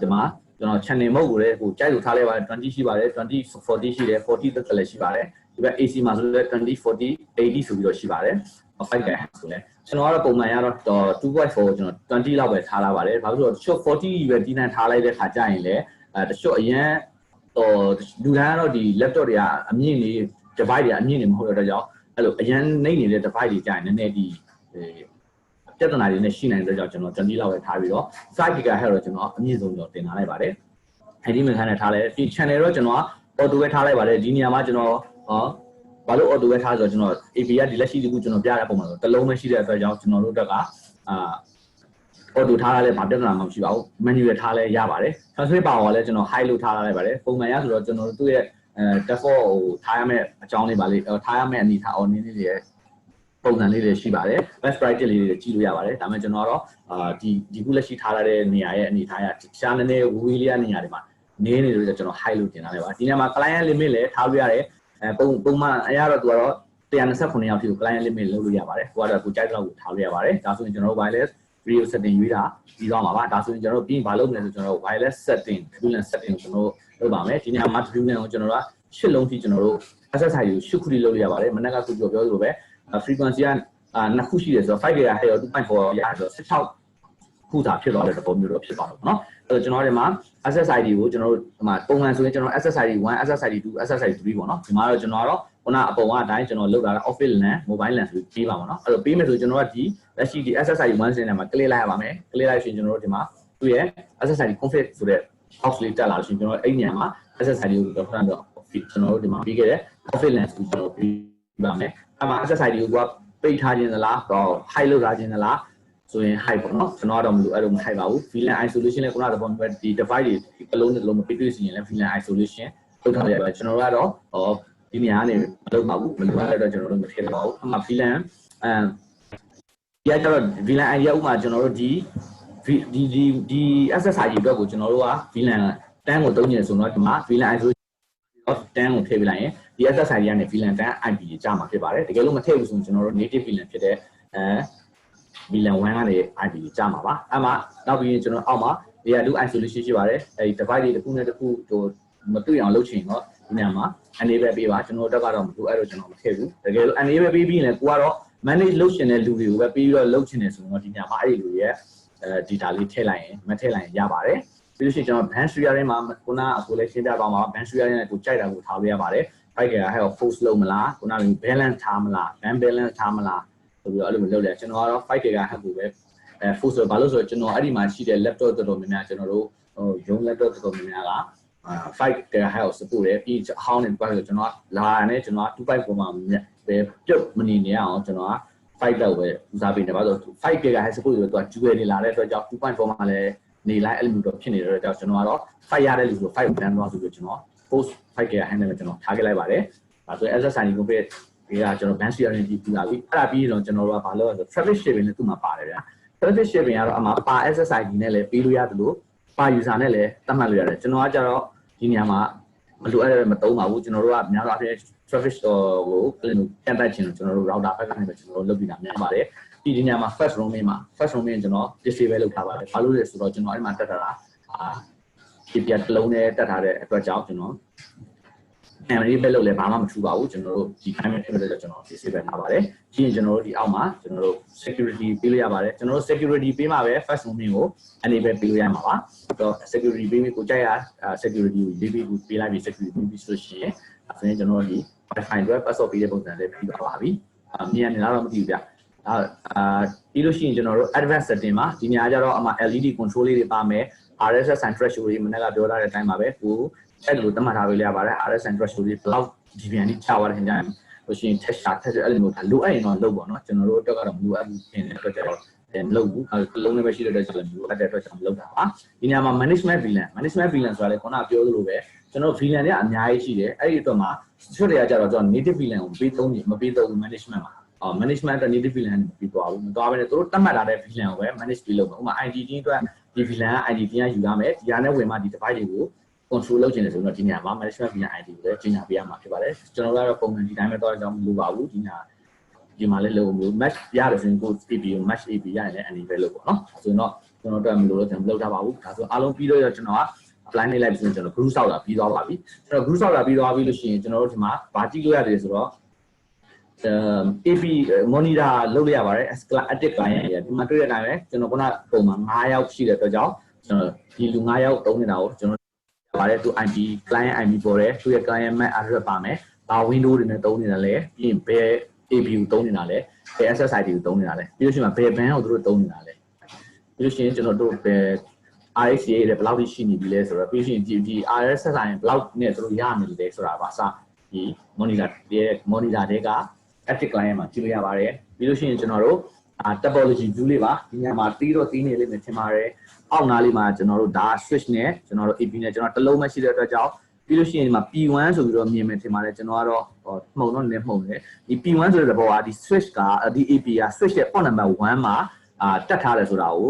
ဒီမှာကျွန်တော် channel mode ကိုလည်းဟိုကြိုက်လို့ထားလိုက်ပါတယ်20ရှိပါတယ်20 40ရှိတယ်40တက်လည်းရှိပါတယ်ဒီဘက် AC မှာဆိုလည်း20 40 80ဆိုပြီးတော့ရှိပါတယ်5 GHz ဆိုလည်းကျွန်တော်ကတော့ပုံမှန်ရတော့2.4ကျွန်တော်20လောက်ပဲထားလာပါတယ်ဘာလို့ဆိုတော့ 40ပဲတီးနှံထားလိုက်တဲ့ခါကျရင်လည်းတချို့အရင်လူတိုင်းကတော့ဒီ laptop တွေကအမြင့်နေ device တွေအမြင့်နေမဟုတ်တဲ့အတွက်ကြောင့်အဲ့လိုအရန်နေနေတဲ့ device တွေကြာရင်နည်းနည်းဒီပြဿနာတွေနဲ့ရှိနိုင်တဲ့ကြောင့်ကျွန်တော်20လောက်ပဲထားပြီးတော့5 GHz တော့ကျွန်တော်အမြင့်ဆုံးတော့တင်ထားလိုက်ပါတယ်အဲ့ဒီမှာခန်းနဲ့ထားလိုက်ဒီ channel တော့ကျွန်တော် auto ပဲထားလိုက်ပါတယ်ဒီနေရာမှာကျွန်တော်ဘာလို့ auto ပဲထားဆိုတော့ကျွန်တော် AB ကဒီလက်ရှိဒီခုကျွန်တော်ပြတဲ့ပုံမှာဆိုတစ်လုံးပဲရှိတဲ့အတွက်ကြောင့်ကျွန်တော်တို့တက်ကauto ထားရလဲဘာပြဿနာမှမရှိပါဘူး menu ရထားလဲရပါတယ် transfer power လည်းကျွန်တော် high လို့ထားလိုက်ပါတယ်ပုံမှန်ရဆိုတော့ကျွန်တော်တို့သူ့ရဲ့default ဟိုထားရမယ့်အကြောင်းလေးပါလေထားရမယ့်အနေထား on နေလေးတွေပုံစံလေးတွေရှိပါတယ် best practice လေးတွေကြည့်လို့ရပါတယ်ဒါပေမဲ့ကျွန်တော်ကတော့ဒီခုလက်ရှိထားရတဲ့နေရာရဲ့အနေထားရရှားနည်းနည်းဝေးလေးရနေရာတွေမှာနေနေလို့ကျွန်တော် high လို့တင်ထားလိုက်ပါဒီနေရာမှာ client limit လည်းထားလို့ရတယ်ပုံမှန်အရာတော့သူကတော့129ရောက်ထိကို client limit လုပ်လို့ရပါတယ်ဟိုကတော့ကိုကြိုက်တဲ့လောက်ကိုထားလို့ရပါတယ်ဒါဆိုရင်ကျွန်တော်တို့ wireless video setting ရွေးတာပြီးသွားမှာပါဒါဆိုရင်ကျွန်တော်တို့ပြီးရင်ဘာလုပ်မလဲဆိုကျွန်တော်တို့ wireless setting WLAN setting ကိုကျွန်တော်တို့လုပ်ပါမယ်ဒီနေရာမှာ WLAN ကိုကျွန်တော်တို့8လုံးထိကျွန်တော်တို့ SSID ကို8ခုထိလုပ်လို့ရပါတယ်မနက်ကခုပြောသလိုပဲ frequency က2ခုရှိတယ်ဆိုတော့ 5 GHz ရော 2.4 ရဆိုတော့16ခုသာဖြစ်သွားတဲ့ပုံမျိုးတော့ဖြစ်သွားတော့เนาะအဲ့တော့ကျွန်တော်တို့ဒီမှာ SSID ကိုကျွန်တော်တို့ဒီမှာပုံမှန်ဆိုရင်ကျွန်တော် SSID 1 SSID 2 SSID 3ပေါ့เนาะဒီမှာတော့ကျွန်တော်ကတော့ခုနအပုံကအတိုင်းကျွန်တော်လုပ်တာက office LAN mobile LAN ဆိုပြီးပေးပါမှာเนาะအဲ့တော့ပေးမယ်ဆိုကျွန်တော်ကဒီလက်ရှိဒီ SSID 1စင်းထဲမှာ click လိုက်ရပါမယ် click လိုက်ရှင်ကျွန်တော်တို့ဒီမှာသူ့ရဲ့ SSID config ဆိုတဲ့ box လေးတက်လာလို့ရှင်ကျွန်တော်အဲ့ဒီနေရာမှာ SSID ကိုတော့ကျွန်တော်တို့ဒီမှာပြီးခဲ့တဲ့ office LAN ကိုကျွန်တော်ပြီးပါမယ်အဲ့မှာ SSID ကိုကပိတ်ထားခြင်းသလားတော့ high လုပ်ထားခြင်းသလားဆိုရင် high ပေါ့နော်ကျွန်တော်ကတော့မလို့အဲ့လိုမ high ပါဘူး VLAN isolation လည်းခုနကတော့ပုံပဲဒီ device တွေအလုံးတစ်လုံးမပိတ်တွေ့စီရင်လည်း VLAN isolation လုပ်ထားရတယ်ကျွန်တော်ကတော့ဒီနေရာကနေမလုပ်ပါဘူးမလုပ်ရတော့ကျွန်တော်တို့မထည့်ပါဘူးအမှ VLAN ဒီကတော့ VLAN ID ဥမာကျွန်တော်တို့ဒီ SSID အတွက်ကိုကျွန်တော်တို့က VLAN တန်းကိုသုံးနေဆိုတော့ဒီမှာ VLAN isolation တန်းကိုထည့်ပြလိုက်ရင်ဒီ SSID ကနေ VLAN တန်း IP ကြီးကြာမှာဖြစ်ပါတယ်တကယ်လို့မထည့်ဘူးဆိုရင်ကျွန်တော်တို့ native VLAN ဖြစ်တဲ့VLAN 1ကနေ IP ကြီးကြာမှာပါအဲ့မှာနောက်ပြီးရင်ကျွန်တော်အောက်မှာ layer 2 isolation ရှိပါတယ်အဲဒီ device တွေတစ်ခုနဲ့တစ်ခုဟိုမတွေ့အောင်လုပ်ချင်တော့ဒီနေရာမှာ enable ပေးပါကျွန်တော်တို့တက်ကတော့မလိုအဲ့တော့ကျွန်တော်မထည့်ဘူးတကယ်လို့ enable ပေးပြီးရင်လည်းကိုကတော့ manage လုပ်ချင်တဲ့လူတွေကိုပဲပြီးတော့လုပ်ချင်တယ်ဆိုတော့ဒီနေရာမှာအဲ့ဒီလူရဲ့data လေးထည့်လိုက်ရင်မထည့်လိုက်ရင်ရပါတယ်ပြီးလို့ရှိရင်ကျွန်တော် band sharing မှာခုနအခုလေးရှင်းပြသွားမှာ band sharing နဲ့ကိုကြိုက်တာကိုထားလို့ရပါတယ်5 GHz ဟဲ့ force လုပ်မလားခုနက balance ထားမလား band balance ထားမလားဆိုပြီးတော့အဲ့လိုမျိုးလုပ်တယ်ကျွန်တော်ကတော့5 GHz ကိုပဲ force ဆိုဘာလို့ဆိုတော့ကျွန်တော်အဲ့ဒီမှာရှိတဲ့ laptop တော်တော်များများကျွန်တော်တို့ရုံး laptop တော်တော်များများက5 GHz ကို support တယ်ပြီးအဟောင်းနေပတ်ဆိုကျွန်တော်လာရတယ်ကျွန်တော်2.4မှာပဲပြုတ်မနေနေအောင်ကျွန်တော်က5လောက်ပဲဦးစားပေးနေပါဆို5 GHz support ဆိုတော့သူက dual နေလာတဲ့အတွက်ကြောင့် 2.4 မှာလည်းနေလိုက်အဲ့လိုမျိုးတော့ဖြစ်နေတဲ့အတွက်ကြောင့်ကျွန်တော်ကတော့5ရတဲ့လူဆို5ကို plan သွားဆိုပြီးကျွန်တော် post 5 GHz နဲ့ကျွန်တော်ထားခဲ့လိုက်ပါတယ်ဒါဆို SSID ကိုပဲဒီကကျွန်တော် band sharing ကြီးပြလာပြီအဲ့ဒါပြီးတော့ကျွန်တော်တို့ကဘာလုပ်ရလဲဆို traffic sharing နဲ့သူ့မှာပါတယ်ဗျာ traffic sharing ကတော့အမှာပါ SSID နဲ့လည်းပေးလို့ရတယ်လို့ပါ user နဲ့လည်းသတ်မှတ်လို့ရတယ်ကျွန်တော်ကကြတော့ဒီ ဒီနေရာမှာမလိုအပ်တဲ့မသုံးပါဘူးကျွန်တော်တို့ကများသောအားဖြင့် traffic ကိုကန်တက်ချင်လို့ကျွန်တော်တို့ router ဘက်ကနေပဲကျွန်တော်တို့လုပ်ပြီးတာများပါတယ်ဒီနေရာမှာ first roaming မှာ first roaming ကျွန်တော် disable လုပ်ထားပါတယ်ဘာလို့လဲဆိုတော့ကျွန်တော်အဲ့မှာတက်တာဒီပြတ်လုံးနဲ့တက်ထားတဲ့အတွက်ကြောင့်ကျွန်တော်memory ပဲလုပ်လဲဘာမှမထူပါဘူးကျွန်တော်တို့ဒီ time နဲ့ဖြစ်တဲ့ကျွန်တော် disable ထားပါတယ်ပြီးရင်ကျွန်တော်တို့ဒီအောက်မှာကျွန်တော်တို့ security ပေးလို့ရပါတယ်ကျွန်တော်တို့ security ပေးမှာပဲ first roaming ကို enable ပေးလို့ရမှာပါတော့ security ပေးပြီးကိုကြိုက်ရ security ကိုပေးလိုက်ပြီး security ပေးပြီးဆိုရှင်ဆိုရင်ကျွန်တော်တို့ဒီ Wi-Fi အတွက် password ပေးတဲ့ပုံစံလေးပြီးသွားပါပြီမြင်ရနေလားတော့မသိဘူးဗျပြီးလို့ရှိရင်ကျွန်တော်တို့ advanced setting မှာဒီနေရာကျတော့အမှ LED control လေးတွေပါမယ် RSS and threshold တွေမနေ့ကပြောထားတဲ့အတိုင်းပါပဲကိုအဲ့လိုသတ်မှတ်ထားပေးရပါတယ် RSS and threshold တွေဘယ်လောက် DVN ကြီးချသွားတယ်ခင်ဗျာလို့ရှိရင် test အဲ့လိုမျိုးလိုအပ်ရင်တော့လုပ်ပါတော့ကျွန်တော်တို့အတွက်ကတော့မလိုအပ်ဘူးခင်တဲ့အတွက်ကျတော့မလုပ်ဘူးလုံးလေးပဲရှိတဲ့အတွက်ကျတော့မလိုအပ်တဲ့အတွက်ကြောင့်မလုပ်တာပါဒီနေရာမှာ management VLAN ဆိုတာလေခုနပြောသလိုပဲကျွန်တော် VLAN တွေအများကြီးရှိတယ်အဲ့ဒီအတွက်မှာဆွတ်တွေကကြတော့ကျွန်တော် native VLAN ကိုပေးသုံးနေမပေးသုံးဘူး management မှာmanagement အတွက် native VLAN မပြီးသွားဘူးမသွားဘဲနဲ့သူတို့တတ်မှတ်ထားတဲ့ VLAN ကိုပဲ manage ပြီးလုပ်မယ်ဥပမာ IDT အတွက်ဒီ VLAN က IDT ကယူရမယ်ဒီဟာနဲ့ဝင်မှဒီ device တွေကို control လုပ်ချင်တယ်ဆိုတော့ဒီနေရာမှာ management VLAN ID ကိုလည်းကြီးညာပေးရမှာဖြစ်ပါတယ်ကျွန်တော်ကတော့ပုံမှန်ဒီတိုင်းပဲတော့ကြောင်းမလိုပါဘူးဒီမှာလည်းလုပ်မျိုး match ရတယ်ဆိုရင်ကို AP ကို match AP ရရင်လည်း enable လုပ်ပေါ့နော်ဆိုတော့ကျွန်တော်တို့မလိုတော့ကျွန်တော်လုပ်ထားပါဘူးဒါဆိုအားလုံးပြီးတော့ကျွန်တော်က apply နေလိုက်ပြီးဆိုရင်ကျွန်တော် group ဆောက်တာပြီးသွားပါပြီကျွန်တော် group ဆောက်တာပြီးသွားပြီလို့ရှိရင်ကျွန်တော်တို့ဒီမှာဗာကြည့်လို့ရတယ်ဆိုတော့AP monitor လုပ်ရပါတယ် active client ရဒီမှာတွေ့ရတဲ့အတိုင်းပဲကျွန်တော်ခုနပုံမှာ9ယောက်ရှိတဲ့အတွက်ကြောင့်ကျွန်တော်ဒီလူ9ယောက်သုံးနေတာကိုကျွန်တော်ပါတယ်သူ IP client IP ပေါ်တယ်သူရဲ့ client MAC address ပါမယ်ဘာ window တွေနဲ့သုံးနေတာလဲပြီးရင်ဘယ် AP ကိုသုံးနေတာလဲဘယ် SSID ကိုသုံးနေတာလဲပြီးလို့ရှိရင်ဘယ် band ကိုသူတို့သုံးနေတာလဲပြီးလို့ရှိရင်ကျွန်တော်တို့ဘယ် RSA တွေဘယ်လောက်ထိရှိနေပြီလဲဆိုတော့ပြီးလို့ရှိရင်ဒီ RSS ဆိုင်ဘယ်လောက်နဲ့သူတို့ရနေလဲဆိုတာပါစဒီ monitor တွေက active client မှာကြည့်လို့ရပါတယ်ပြီးလို့ရှိရင်ကျွန်တော်တို့topology view လေးပါဒီညမှာတီးနေလိမ့်မယ်ထင်ပါတယ်အောက်နားလေးမှာကျွန်တော်တို့ဒါ switch နဲ့ကျွန်တော်တို့ AP နဲ့ကျွန်တော်တစ်လုံးပဲရှိတဲ့အတွက်ကြောင့်ပြီးလို့ရှိရင်ဒီမှာ P1 ဆိုပြီးတော့မြင်မယ်ထင်ပါတယ်ကျွန်တော်ကတော့မှုံတော့နည်းမှုံတယ်ဒီ P1 ဆိုတဲ့ဘောကဒီ switch ကဒီ AP က switch ရဲ့ port number 1မှာတက်ထားတယ်ဆိုတာကို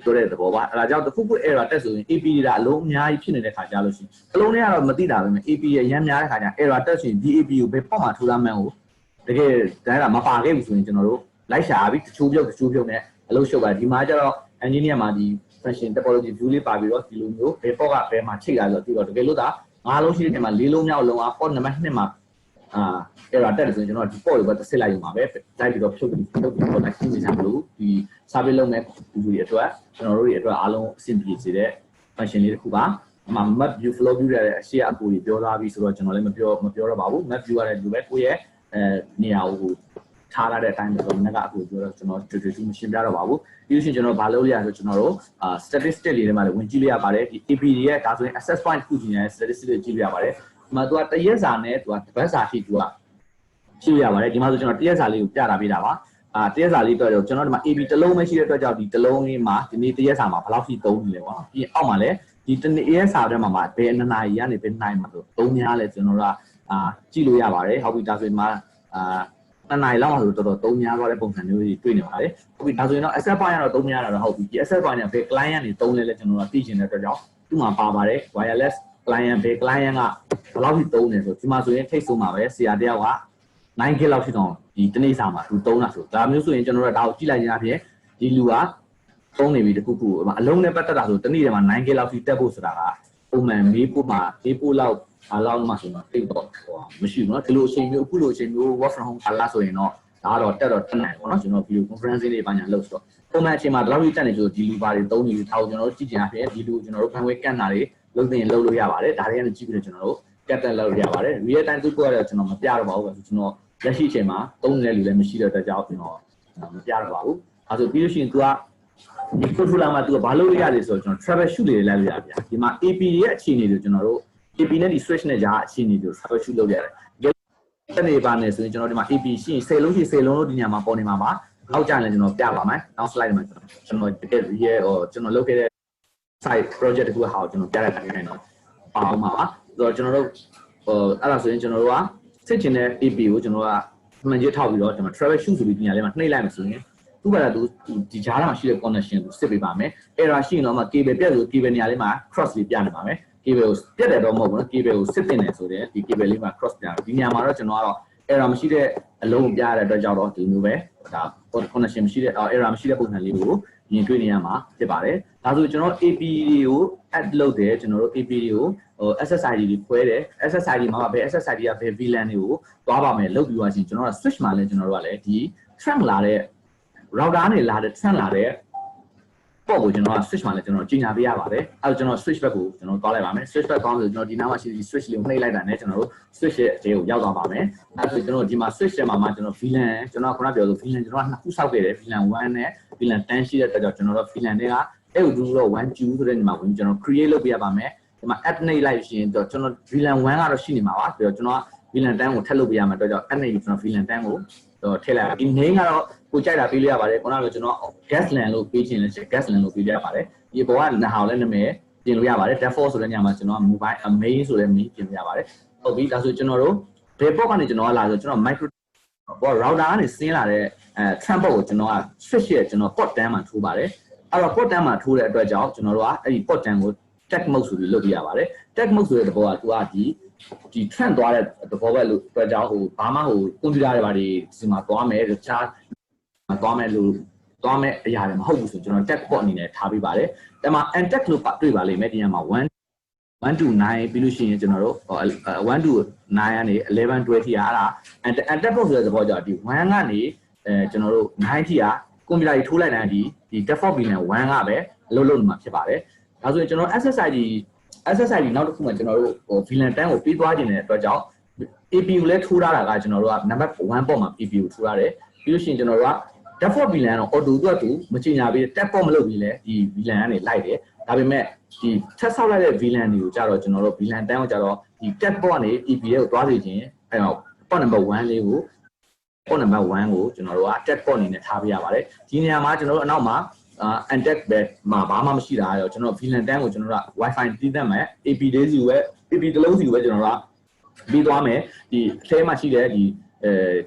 ပြောတဲ့သဘောပါအဲဒါကြောင့်တစ်ခုခု error တက်ဆိုရင် AP တွေကအလုံးအများကြီးဖြစ်နေတဲ့ခါကြလို့ရှိရင်အလုံးတွေကတော့မသိတာပဲ AP ရဲ့ရမ်းများတဲ့ခါကျ error တက်ဆိုရင်ဒီ AP ကိုဘယ် port မှာထူထားမှန်းကိုတကယ်ဒါကမပါခဲ့ဘူးဆိုရင်ကျွန်တော်တို့လိုက်ရှာပြီးတချို့ပြုတ်နဲ့အလုပ်ရှုပ်ပါတယ်ဒီမှာကျတော့ engineer မှာဒီ function topology view လေးပါပြီးတော့ဒီလိုမျိုးဘယ် port ကဘယ်မှာချိန်လာဆိုတော့တကယ်လို့ဒါ9လုံးရှိတဲ့နေရာမှာ4လုံးမြောက်လုံးက port number 2မှာerror တက်တယ်ဆိုရင်ကျွန်တော်ဒီ port ကိုပဲတစ်စစ်လိုက်ယူမှာပဲလိုက်ပြီးတော့ဖြုတ်ပြီးတော့လိုက်ပြီးစားမလို့ဒီ service လုပ်မဲ့လူတွေအတွက်ကျွန်တော်တို့တွေအတွက်အားလုံးအဆင်ပြေစေတဲ့ function လေးတစ်ခုပါmap view flow view ရတဲ့အရှိအကူကြီးပြောသားပြီးဆိုတော့ကျွန်တော်လည်းမပြောတော့ပါဘူး map view ရတဲ့လူပဲကိုယ့်ရဲ့နေရာကိုထားလာတဲ့အတိုင်းဆိုတော့မနေ့ကအကူပြောတော့ကျွန်တော်တူမရှင်းပြတော့ပါဘူးပြီးလို့ရှိရင်ကျွန်တော်ဘာလုပ်ရလဲဆိုကျွန်တော်တို့statistic လေးတွေမှာလည်းဝင်ကြည့်လို့ရပါတယ်ဒီ AP တွေရဲ့ဒါဆိုရင် access point ခုကြည့်နေတဲ့ statistic တွေကြည့်လို့ရပါတယ်ဒီမှာသူကတရက်စာနဲ့သူကတပတ်စာရှိသူကကြည့်လို့ရပါတယ်ဒီမှာဆိုကျွန်တော်တရက်စာလေးကိုပြတာပေးတာပါတရက်စာလေးတော့ကျွန်တော်ဒီမှာ AP တစ်လုံးပဲရှိတဲ့အတွက်ကြောင့်ဒီတစ်လုံးလေးမှာဒီနေ့တရက်စာမှာဘယ်လောက်ထိသုံးနေလဲပေါ့နော်ပြီးအောက်မှာလည်းဒီတနေ့ရက်စာထဲမှာဘယ်နှစ်နာရီကနေဘယ်နှစ်နာရီမှာဆိုသုံးများလဲကျွန်တော်တို့ကကြည့်လို့ရပါတယ်ဟုတ်ပြီဒါဆိုရင်မှာ2နာရီလောက်မှဆိုတော့သုံးများသွားတဲ့ပုံစံမျိုးတွေတွေ့နေပါတယ်ဟုတ်ပြီဒါဆိုရင်တော့ access point ကတော့သုံးများတာတော့ဟုတ်ပြီဒီ access point ကဘယ် client ကနေသုံးလဲကျွန်တော်တို့သိချင်တဲ့အတွက်ကြောင့်သူ့မှာပါပါတယ် wireless client ဘယ် client ကဘယ်လောက်ထိသုံးနေဆိုဒီမှာဆိုရင်ထိတ်ဆုံးမှာပဲဆရာတယောက်က 9K လောက်ရှိတော့ဒီတနေ့စာမှာသူသုံးတာဆိုဒါမျိုးဆိုရင်ကျွန်တော်တို့ဒါကိုကြည့်လိုက်ခြင်းအပြင်ဒီလူကသုံးနေပြီတခုခုအလုံးနဲ့ပတ်သက်တာဆိုတနေ့တည်းမှာ 9K လောက်ထိတက်ဖို့ဆိုတာကပုံမှန်မေးဖို့လောက်အားလုံးမှဆိုတော့တိတ်တော့မရှိဘူးเนาะဒီလိုအချိန်မျိုးအခုလိုအချိန်မျိုး work from home ကာလဆိုရင်တော့ဒါကတော့တက်နိုင်ပေါ့เนาะကျွန်တော် video conference တွေပါညာလုပ်ဆိုတော့ပုံမှန်အချိန်မှာဒီလောက်ကြီးတက်နေဆိုဒီလူပါတွေသုံးနေပြီးထားကိုကျွန်တော်တို့ကြည့်ကြအပြင်ဒီလူကျွန်တော်တို့ bandwidth ကန့်တာတွေလုပ်တင်လုပ်လို့ရပါတယ်ဒါတွေကနေကြည့်ပြီးတော့ကျွန်တော်တို့ကတ်တက်လုပ်ရပါတယ် real time သူ့ကိုကတော့ကျွန်တော်မပြတော့ပါဘူးဆိုကျွန်တော်လက်ရှိအချိန်မှာသုံးနေတဲ့လူလည်းမရှိတဲ့အတွက်ကြောင့်ကျွန်တော်မပြတော့ပါဘူးအဲဆိုပြီးလို့ရှိရင် तू ကဒီ controller မှာ तू ကဘာလုပ်ရလဲဆိုတော့ကျွန်တော် troubleshoot လေးလိုက်လို့ရဗျာဒီမှာ AP ရဲ့အခြေအနေတွေကျွန်တော်တို့ AP နဲ့ဒီ switch နဲ့ကြားအခြေအနေတွေ troubleshoot လုပ်ရတယ်တနေ့ပါနေဆိုရင်ကျွန်တော်ဒီမှာ AP ရှိရင်10လုံးရှိ10လုံးလို့ဒီညမှာပေါ်နေမှာပါနောက်ကြရင်လည်းကျွန်တော်ပြပါမယ်နောက် slide မှာကျွန်တော်တကယ်ရဲ့ကျွန်တော်လုပ်ခဲ့တဲ့ site project တခုဟာကိုကျွန်တော်ပြရတာနေတော့ပါအောင်ပါဆိုတော့ကျွန်တော်တို့အဲ့ဒါဆိုရင်ကျွန်တော်တို့ကစစ်ချင်တဲ့ AP ကိုကျွန်တော်ကမှန်ကြီးထောက်ပြီးတော့ကျွန်တော် troubleshoot ဆိုပြီးဒီညလေးမှာနှိပ်လိုက်မှဆိုရင်သူ့ဘာသာသူဒီကြားထဲမှာရှိတဲ့ connection ကိုစစ်ပေးပါမယ် error ရှိရင်တော့မှ cable ပြတ်ဆို cable နေရာလေးမှာ cross လေးပြနေပါမယ် cable ပြတ်တယ်တော့မဟုတ်ဘူးနော် cable ကိုစစ်တင်နေဆိုတဲ့ဒီ cable လေးမှာ cross ပြန်ဒီနေရာမှာတော့ကျွန်တော်ကတော့ error မရှိတဲ့အလုံးပြရတဲ့အတွက်ကြောင့်တော့ဒီမျိုးပဲဒါ connection မရှိတဲ့ error မရှိတဲ့ပုံစံလေးကိုမြင်တွေ့နေရမှာဖြစ်ပါတယ်ဒါဆိုကျွန်တော် AP ကို add လုပ်တယ်ကျွန်တော်တို့ AP ကိုSSID တွေခွဲတယ် SSID မှာပဲ SSID ကပဲ VLAN တွေကိုသွားပါမယ်လုပ်ပြီးသွားချင်းကျွန်တော်တို့ switch မှာလည်းကျွန်တော်တို့ကလည်းဒီ trunk လာတဲ့ router နဲ့လာတဲ့ trunk လာတဲ့ပေါ့ကိုကျွန်တော်က switch မှာလည်းကျွန်တော်ကြီးညာပေးရပါတယ်အဲဒါကျွန်တော် switch back ကိုကျွန်တော်သွားလိုက်ပါမယ် switch back ကောင်းဆိုကျွန်တော်ဒီနားမှာရှိတဲ့ switch လေးကိုနှိပ်လိုက်တာနဲ့ကျွန်တော်တို့ switch ရဲ့အခြေကိုရောက်သွားပါမယ်အဲဒါဆိုကျွန်တော်ဒီမှာ switch ထဲမှာကျွန်တော် VLAN ကျွန်တော်ခုနပြောဆို VLAN ကျွန်တော်ကနှစ်ခုစောက်ခဲ့တယ် VLAN 1နဲ့ VLAN 10ရှိတဲ့အတွက်ကြောင့်ကျွန်တော်တို့ VLAN တွေကအဲ့ကိုတူတော့1 2ဆိုတဲ့နေရာမှာဝင်ကျွန်တော် create လုပ်ပေးရပါမယ်ဒီမှာ add နှိပ်လိုက်ရှင်တော့ကျွန်တော် VLAN 1ကတော့ရှိနေမှာပါပြီးတော့ကျွန်တော် VLAN 10ကိုထပ်လုပ်ပေးရမှာအတွက်ကြောင့် add နှိပ်ပြီးကျွန်တော် VLAN 10ကိုတော့ထည့်လိုက်ဒီ name ကတော့ကိုကြိုက်တာပေးလို့ရပါတယ်ခုနကကျွန်တော် gas LAN လို့ပေးခြင်းလဲ gas LAN လို့ပေးလို့ရပါတယ်ဒီပေါ်ကနာဟောင်းလည်းနာမည်ပြင်လို့ရပါတယ် default ဆိုတဲ့ညမှာကျွန်တော် mobile main ဆိုတဲ့ main ပြင်လို့ရပါတယ်ဟုတ်ပြီဒါဆိုကျွန်တော်တို့ဘယ် port ကနေကျွန်တော်ကလာဆိုကျွန်တော် micro router ကနေဆင်းလာတဲ့trunk port ကိုကျွန်တော်က switch ရဲ့ကျွန်တော် port 10မှာထိုးပါတယ်အဲ့တော့ port 10မှာထိုးတဲ့အတွက်ကြောင့်ကျွန်တော်တို့ကအဲ့ဒီ port 10ကို tag mode ဆိုပြီးလုပ်ပြရပါတယ် tag mode ဆိုတဲ့ဘောကသူကဒီ trend သွားတဲ့သဘောပဲလို့အတွက်ကြောင့်ဟိုဘာမှဟိုကွန်ပျူတာတွေဘာတွေဒီမှာသွားမယ်တခြားသွားမယ်လို့သွားမယ်အရာတွေမဟုတ်ဘူးဆိုကျွန်တော် tag port အနေနဲ့ထားပေးပါတယ်ဒါမှ untag လို့တွေ့ပါလိမ့်မယ်ဒီညမှာ1 to 9ပြီးလို့ရှိရင်ကျွန်တော်တို့1 to 9ကနေ11 12ထိအားလား untag port ဆိုတဲ့သဘောကြောင့်ဒီ1ကနေကျွန်တော်တို့9ထိအားကွန်ပျူတာတွေထိုးလိုက်တဲ့ဒီ default VLAN 1ကပဲအလုပ်လုပ်နေမှာဖြစ်ပါတယ်ဒါဆိုရင်ကျွန်တော် SSID နောက်တစ်ခုမှကျွန်တော်တို့VLAN 10ကိုပြီးသွားခြင်းတဲ့အတွက်ကြောင့် AP ကိုလည်းထိုးထားတာကကျွန်တော်တို့က number 1 port မှာ AP ကိုထိုးထားတယ်ပြီးလို့ရှိရင်ကျွန်တော်တို့က default VLAN တော့ auto သူ့အတူမချင်ညာပြီး tag port မလုပ်ပြီးလဲဒီ VLAN ကနေလိုက်တယ်ဒါပေမဲ့ဒီထပ်ဆောက်လိုက်တဲ့ VLAN တွေကိုကြတော့ကျွန်တော်တို့ VLAN 10ကိုကြတော့ဒီ tag port ကနေ AP ကိုသွားစီခြင်းအဲ့တော့ port number 1လေးကို port number 1ကိုကျွန်တော်တို့က tag port အနေနဲ့ထားပေးရပါတယ်ဒီနေရာမှာကျွန်တော်တို့အနောက်မှာuntag ပဲမှာဘာမှမရှိတာရောကျွန်တော် VLAN 10ကိုကျွန်တော်တို့က Wi-Fi တီးတတ်မယ် AP လေးစီကိုပဲ AP တစ်လုံးစီကိုပဲကျွန်တော်တို့ကပြီးသွားမယ်ဒီအထဲမှာရှိတဲ့ဒ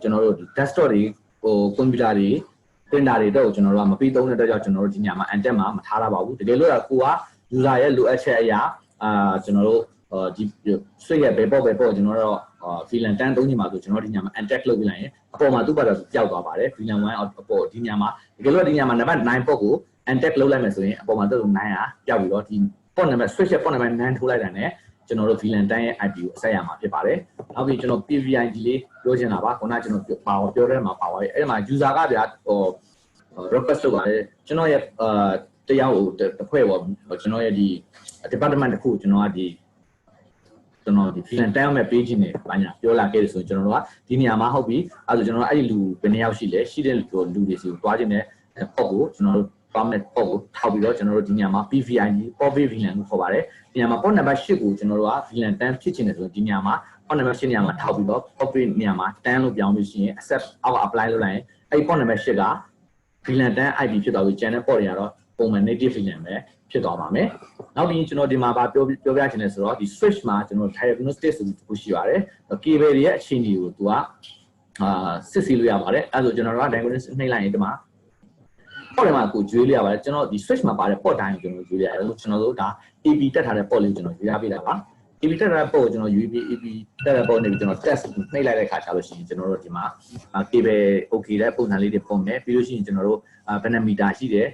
ီကျွန်တော်တို့ဒီ desktop တွေဟိုကွန်ပျူတာတွေ printer တွေတော့ကျွန်တော်တို့ကမပြီးသုံးတဲ့အတွက်ကြောင့်ကျွန်တော်တို့ဒီညမှာ untag မှာမထားရပါဘူးတကယ်လို့ကိုက user ရဲ့လိုအပ်ချက်အရာကျွန်တော်တို့ဒီ switch ရဲ့ဘယ်ပေါ့ကျွန်တော်တို့VLAN 10သုံးချိန်မှာဆိုကျွန်တော်ဒီညမှာ untag လုပ်ပြလိုက်ရင်အပေါ်မှာသူ့ဘာသာပျောက်သွားပါတယ် VLAN 1အပေါ်ဒီညမှာတကယ်လို့ဒီညမှာ number 9 port ကို untag လုပ်လိုက်မယ်ဆိုရင်အပေါ်မှာသူ့9ဟာပျောက်ပြီးတော့ဒီ port number switch ရဲ့ port number 9ထိုးလိုက်တာနဲ့ကျွန်တော်တို့ VLAN 10ရဲ့ IP ကိုအဆက်ရမှာဖြစ်ပါတယ်နောက်ပြီးကျွန်တော် PVID လေးပြောချင်တာပါခုနကကျွန်တော်ပြောတဲ့မှာပါပါရဲ့အဲ့ဒီမှာ user ကဗျာrequest လုပ်ပါတယ်ကျွန်တော်ရဲ့တရားကိုတစ်ဖွဲ့ပေါ့ကျွန်တော်ရဲ့ဒီ department တစ်ခုကျွန်တော်ကဒီကျွန်တော်ဒီ VLAN 10မဲ့ page နဲ့ဘာညာပြောလာခဲ့တယ်ဆိုရင်ကျွန်တော်တို့ကဒီနေရာမှာဟုတ်ပြီအဲဆိုကျွန်တော်တို့အဲ့ဒီလူဘယ်နှစ်ယောက်ရှိလဲရှိတဲ့လူတွေစီကိုတွားခြင်းနဲ့ပေါ့ကိုကျွန်တော်တို့ permit ပေါ့ကိုထောက်ပြီးတော့ကျွန်တော်တို့ဒီနေရာမှာ PVID Port VLAN ကိုခေါ်ပါတယ်ဒီနေရာမှာ port number 8ကိုကျွန်တော်တို့က VLAN 10ဖြစ်ချင်တယ်ဆိုရင်ဒီနေရာမှာ port number 8နေရာမှာထောက်ပြီးတော့ port နေရာမှာ10လို့ပြောင်းလို့ရှိရင် accept အောက် apply လုပ်လိုက်ရင်အဲ့ဒီ port number 8က VLAN 10 IP ဖြစ်သွားပြီး channel port တွေကတော့ပုံမှန် native VLAN ပဲဖြစ်သွားပါမယ်နောက်ပြီးကျွန်တော်ဒီမှာပြောပြချင်တယ်ဆိုတော့ဒီ switch မှာကျွန်တော် diagnostic ဆိုပြီးတစ်ခုရှိပါတယ် cable တွေရဲ့အခြေအနေကိုသူကစစ်ဆေးလို့ရပါတယ်အဲဆိုကျွန်တော်တို့က diagnostic နှိပ်လိုက်ရင်ဒီမှာ port တွေမှာကိုကျွေးလို့ရပါတယ်ကျွန်တော်ဒီ switch မှာပါတဲ့ port တိုင်းကိုကျွန်တော်ကျွေးရတယ်ကျွန်တော်တို့ဒါ AP တက်ထားတဲ့ port လေးကိုကျွန်တော်ရွေးရပေးတာပါ AP တက်ထားတဲ့ port ကိုကျွန်တော် USB AP တက်တဲ့ port နဲ့ကျွန်တော် test နှိပ်လိုက်တဲ့အခါကျလို့ရှိရင်ကျွန်တော်တို့ဒီမှာ cable okay တဲ့ပုံစံလေးတွေပုံမယ်ပြီးလို့ရှိရင်ကျွန်တော်တို့ဘယ်နှမီတာရှိတယ်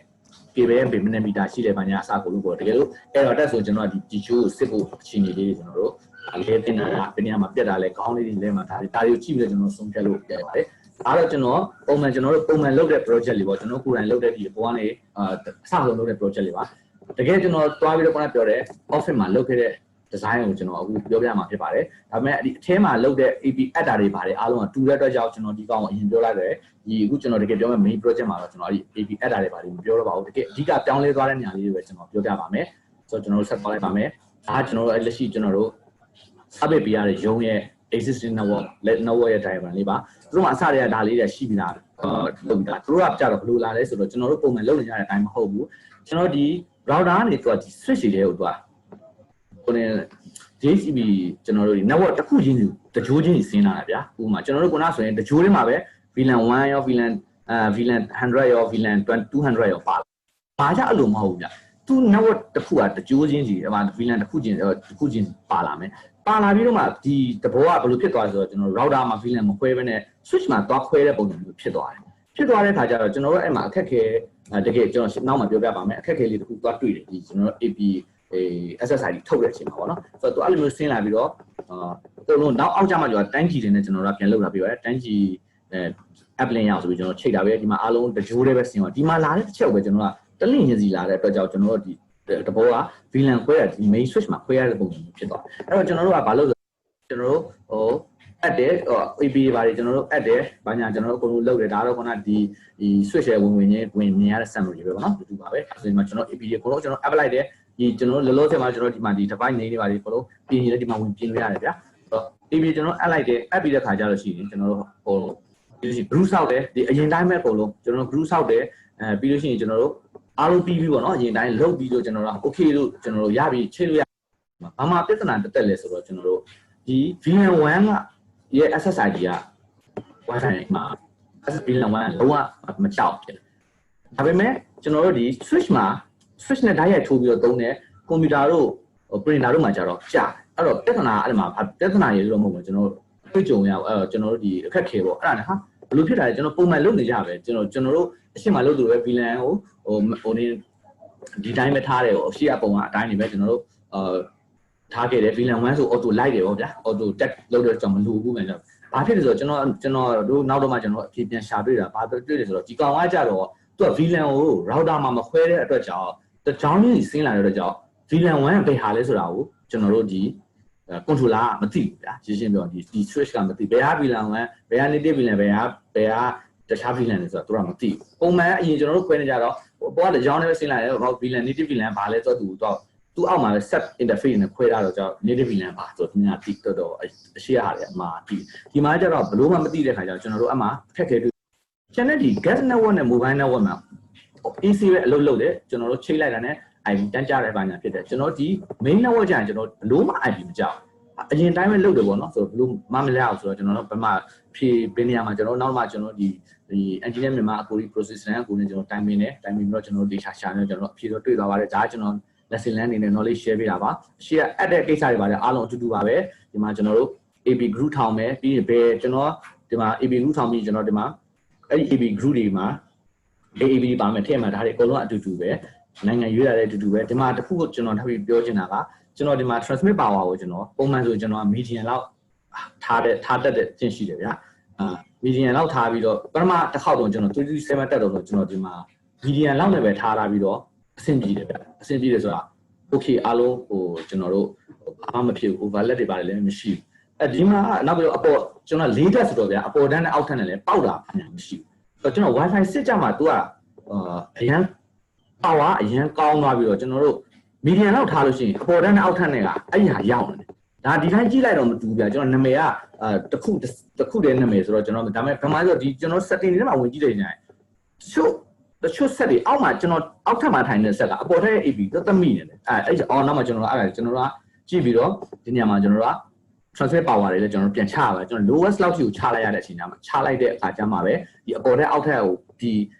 cable ရဲ့ဘယ်နှမီတာရှိတယ်ဘာညာအစကိုလို့ပေါ့တကယ်လို့အဲ့တော့တက်ဆိုကျွန်တော်ကဒီ chill ကိုစစ်ဖို့အခြေအနေလေးတွေကျွန်တော်တို့လေးတင်တာဘယ်နေရာမှာပြတ်တာလဲခေါင်းလေးတွေလဲမှာဒါတွေကိုကြည့်ပြီးတော့ကျွန်တော်ဆုံးဖြတ်လို့ပြပါတယ်အားတော့ကျွန်တော်ပုံမှန်လုပ်တဲ့ project လေးပေါ့ကျွန်တော်ကိုယ်တိုင်လုပ်တဲ့ဒီအပေါ်ကနေအစဆုံးလုပ်တဲ့ project လေးပါတကယ်ကျွန်တော်တွားပြီးတော့ခုနပြောတဲ့ office မှာလုပ်ခဲ့တဲ့ design ကိုကျွန်တော်အခုပြောပြမှာဖြစ်ပါတယ်ဒါပေမဲ့ဒီအထဲမှာလုပ်တဲ့ AP adder တွေပါတယ်အားလုံးကတူတဲ့အတွက်ကြောင့်ကျွန်တော်ဒီကောင်ကိုအရင်ပြောလိုက်တယ်ဒီအခုကျွန်တော်တကယ်ပြောမဲ့ main project မှာတော့ကျွန်တော်အဲ့ဒီ AP adder တွေပါတယ်မပြောတော့ပါဘူးတကယ်အဓိကပြောင်းလဲသွားတဲ့နေရာလေးတွေပဲကျွန်တော်ပြောပြပါမယ်ဆိုတော့ကျွန်တော်တို့ဆက်သွားလိုက်ပါမယ်ဒါကကျွန်တော်တို့လက်ရှိကျွန်တော်တို့ update ပေးရတဲ့ရုံးရဲ့ existing network ရဲ့ diagram လေးပါသူတို့မှာအစတွေကဒါလေးတွေရှိပြီးသားလုပ်ပြီးသားသူတို့ကကြတော့ဘယ်လိုလာလဲဆိုတော့ကျွန်တော်တို့ပုံမှန်လုပ်နေကြတဲ့အတိုင်းမဟုတ်ဘူးကျွန်တော်ဒီ router ကနေသူကဒီ switch တွေကိုသူကဟိုနေ JCB ကျွန်တော်တို့ဒီ network တစ်ခုချင်းစီတကြိုးချင်းစီဆင်းလာတာဗျာဥပမာကျွန်တော်တို့ခုနဆိုရင်တကြိုးလေးမှာပဲ VLAN 1ရော VLAN 100ရော VLAN 200ရောပါဘာကြအဲ့လိုမဟုတ်ဘူးဗျ သူ့ network တစ်ခုကတကြိုးချင်းစီဟို VLAN တစ်ခုချင်းပါလာမယ်ပါလာပြီးတော့မှဒီသဘောကဘယ်လိုဖြစ်သွားလဲဆိုတော့ကျွန်တော် router မှာ VLAN မခွဲဘဲနဲ့ switch မှာသွားခွဲတဲ့ပုံစံမျိုးဖြစ်သွားတယ်ဖြစ်သွားတဲ့အခါကျတော့ကျွန်တော်တို့အဲ့မှာအခက်ခဲတကယ်ကျွန်တော်နောက်မှာပြောပြပါမယ်အခက်ခဲလေးတစ်ခုသွားတွေ့တယ်ဒီကျွန်တော်တို့ AP SSID ထုတ်တဲ့အချိန်မှာပေါ့နော်ဆိုတော့သူအဲ့လိုမျိုးဆင်းလာပြီးတော့အကုန်လုံးနောက်အောက်ကျမှကျွန်တော်တိုင်းကြီးတွေနဲ့ကျွန်တော်တို့ပြန်လုပ်လာပြီးတော့တိုင်းကြီးapp link ရအောင်ဆိုပြီးကျွန်တော်ချိန်တာပဲဒီမှာအားလုံးတကြိုးလေးပဲဆင်းသွားဒီမှာလာတဲ့တစ်ချက်ပဲကျွန်တော်ကတလင့်ညစီလာတဲ့အတွက်ကြောင့်ကျွန်တော်တို့ဒီတဘောက VLAN ခွဲတာဒီ main switch မှာခွဲရတဲ့ပုံစံမျိုးဖြစ်သွားအဲ့တော့ကျွန်တော်တို့ကဘာလို့ကျွန်တော်တို့အပ်တယ်AP တွေပါတယ်ကျွန်တော်တို့အပ်တယ်ဘာညာကျွန်တော်တို့အကုန်လုံးလုပ်တယ်ဒါတော့ခုနဒီswitch ရဲ့ဝင်မြင်ရတဲ့ summary ပဲပေါ့နော်တူပါပဲဆိုရင်ကျွန်တော် AP တွေအကုန်လုံးကျွန်တော် app လိုက်တယ်ဒီကျွန်တော်လောလောဆယ်မှာကျွန်တော်ဒီမှာဒီ device name တွေပါတယ်အကုန်လုံးပြင်ရတဲ့ဒီမှာဝင်ပြင်လို့ရတယ်ဗျာဆိုတော့ AP ကျွန်တော်အပ်လိုက်တယ်အပ်ပြီးတဲ့ခါကျတော့ရှိရင်ကျွန်တော်တို့ဟိုဒီ group ဆောက်တယ်ဒီအရင်တိုင်းပဲအကုန်လုံးကျွန်တော် group ဆောက်တယ်ပြီးလို့ရှိရင်ကျွန်တော်တို့အားလုံးပြီးပြီပေါ့နော်အရင်တိုင်းလုတ်ပြီးတော့ကျွန်တော်တို့ okay လို့ကျွန်တော်တို့ရပြီချိန်လို့ရဘာမှပြဿနာတက်လဲဆိုတော့ကျွန်တော်တို့ဒီ VLAN 1ကရဲ့ SSID က Wi-Fi မှာ VLAN 1လုံးဝမကြောက်ဖြစ်ဒါပေမဲ့ကျွန်တော်တို့ဒီ switch မှာ switch နဲ့ direct ထိုးပြီးတော့သုံးတယ်ကွန်ပျူတာတို့ printer တို့မှာကြတော့ကြာအဲ့တော့ပြဿနာအဲ့မှာပြဿနာရေလို့မဟုတ်ဘူးကျွန်တော်တွေ့ကြုံရအောင်ကျွန်တော်တို့ဒီအခက်ခဲပေါ့အဲ့ဒါနဲ့ဟာဘယ်လိုဖြစ်တာလဲကျွန်တော်ပုံမှန်လုပ်နေကြပဲကျွန်တော်တို့အရှင်းမှာလုပ်သူပဲ VLAN ကိုဟိုဒီတိုင်းပဲထားတယ်ဟိုရှေ့အပုံကအတိုင်းနေပဲကျွန်တော်တို့ထားခဲ့တယ် VLAN 1ဆို auto လိုက်တယ်ပေါ့ဗျာ auto tag လုပ်တဲ့ကြောင့်မလိုဘူးမယ်ဘာဖြစ်လဲဆိုတော့ကျွန်တော်တို့နောက်တော့မှကျွန်တော်အဖြစ်ပြန်ရှာတွေ့တာဘာတွေ့လဲဆိုတော့ဒီကောင်ကကြတော့သူက VLAN ကို router မှာမခွဲတဲ့အတွက်ကြောင့်တကြောင်းကြီးဆင်းလာတဲ့အတွက်ကြောင့် VLAN 1ဘယ်ဟာလဲဆိုတာကိုကျွန်တော်တို့ဒီ controller မသိဘူးဗျာရှင်းပြောဒီ switch ကမသိဘယ်ဟာ VLAN 1ဘယ်ဟာ native VLAN ဘယ်ဟာတခြား VLAN လဲဆိုတော့သူကမသိဘူးပုံမှန်အရင်ကျွန်တော်တို့ခွဲနေကြတော့ဘောကကြောင်းနဲ့ပဲဆင်းလာတယ်ဟော VLAN native VLAN ဘာလဲဆိုတော့သူအောက်မှာ set interface နဲ့ခွဲထားတော့ကြောင့် native VLAN ပါဆိုတော့ဒီမှာတိတော့အရှိရတယ်အမှားဒီမှာကျတော့ဘလို့မှမသိတဲ့ခါကျတော့ကျွန်တော်တို့အမှားခက်ခဲတွေ့ channel ဒီ gas network နဲ့ mobile network မှာ AC ပဲအလုပ်လုပ်တယ်ကျွန်တော်တို့ချိန်လိုက်တာနဲ့ IP တန်းကြတဲ့ဘာညာဖြစ်တယ်ကျွန်တော်ဒီ main network ကျရင်ကျွန်တော်ဘလို့မှ IP မကြောက်အရင်တိုင်းပဲလုပ်တယ်ပေါ့နော်ဆိုတော့ဘလို့မှမလဲအောင်ဆိုတော့ကျွန်တော်တို့ဘယ်မှာဖြေပေးနေရမှာကျွန်တော်နောက်မှကျွန်တော်ဒီ engineer မြန်မာအကိုကြီး processor နဲ့အကိုနဲ့ကျွန်တော်တိုင်ပင်ပြီးတော့ကျွန်တော် data ရှာနေကျွန်တော်အဖြေတော့တွေ့သွားပါတယ်ဒါကကျွန်တော် lesson learn အနေနဲ့ knowledge share ပေးတာပါရှေ့ကအပ်တဲ့ကိစ္စတွေပါတယ်အားလုံးအတူတူပါပဲဒီမှာကျွန်တော်တို့ AB group ထောင်မယ်ပြီးရင်ဘယ်ကျွန်တော်ဒီမှာ AB group ထောင်ပြီးကျွန်တော်ဒီမှာအဲ့ဒီ AB group တွေမှာ AB ပါမယ်ထည့်မှာဒါတွေအကုန်လုံးအတူတူပဲနိုင်ငံရွေးရတဲ့အတူတူပဲဒီမှာတစ်ခုကိုကျွန်တော်ထပ်ပြီးပြောချင်တာကကျွန်တော်ဒီမှာ transmit power ကိုကျွန်တော်ပုံမှန်ဆိုကျွန်တော် median လောက်ထားတတ်တဲ့ကျင့်ရှိတယ်ဗျာmedian လောက်ထားပြီးတော့ပထမတစ်ခေါက်တော့ကျွန်တော်337တက်တော့ဆိုကျွန်တော်ဒီမှာ median လောက်နဲ့ပဲထားပြီးတော့အဆင်ပြေတယ်ဗျအဆင်ပြေတယ်ဆိုတာ okay အားလုံးဟိုကျွန်တော်တို့ဘာမှမဖြစ်ဘူး overlap တွေပါတယ်လည်းမရှိဘူးအဲဒီမှာနောက်ပြီးတော့အပေါ်ကျွန်တော်4တက်ဆိုတော့ဗျအပေါ်တန်းနဲ့အောက်ထပ်နဲ့လည်းပေါက်တာမရှိဘူးဆိုတော့ကျွန်တော် wifi စစ်ကြမှာ तू ကအရန် power အရန်ကောင်းသွားပြီးတော့ကျွန်တော်တို့ median လောက်ထားလို့ရှိရင်အပေါ်တန်းနဲ့အောက်ထပ်နဲ့ကအဲ့ဒီဟာရောက်နေတယ်ဒါဒီတိုင်းကြည့်လိုက်တော့မတူဘူးဗျကျွန်တော်နာမည်ကတစ်ခုတည်းနာမည်ဆိုတော့ကျွန်တော်ဒါပေမဲ့ဘာမှဆိုဒီကျွန်တော် setting တွေထဲမှာဝင်ကြည့်လိုက်ရင်တချို့ set တွေအောက်မှာကျွန်တော်အောက်ထပ်မှာထိုင်နေတဲ့ set ကအပေါ်ထပ်ရဲ့ AP သတ်မိနေတယ်အဲ့အော်နောက်မှာကျွန်တော်အဲ့ဒါကျွန်တော်ကကြည့်ပြီးတော့ဒီနေရာမှာကျွန်တော်က transfer power တွေလည်းကျွန်တော်ပြန်ချရပါတယ်ကျွန်တော် lowest လောက်ထိကိုချလိုက်ရတဲ့အချိန်မှာချလိုက်တဲ့အခါကျမှပဲဒီအပေါ်ထက်အောက်ထက်ကိုဒီ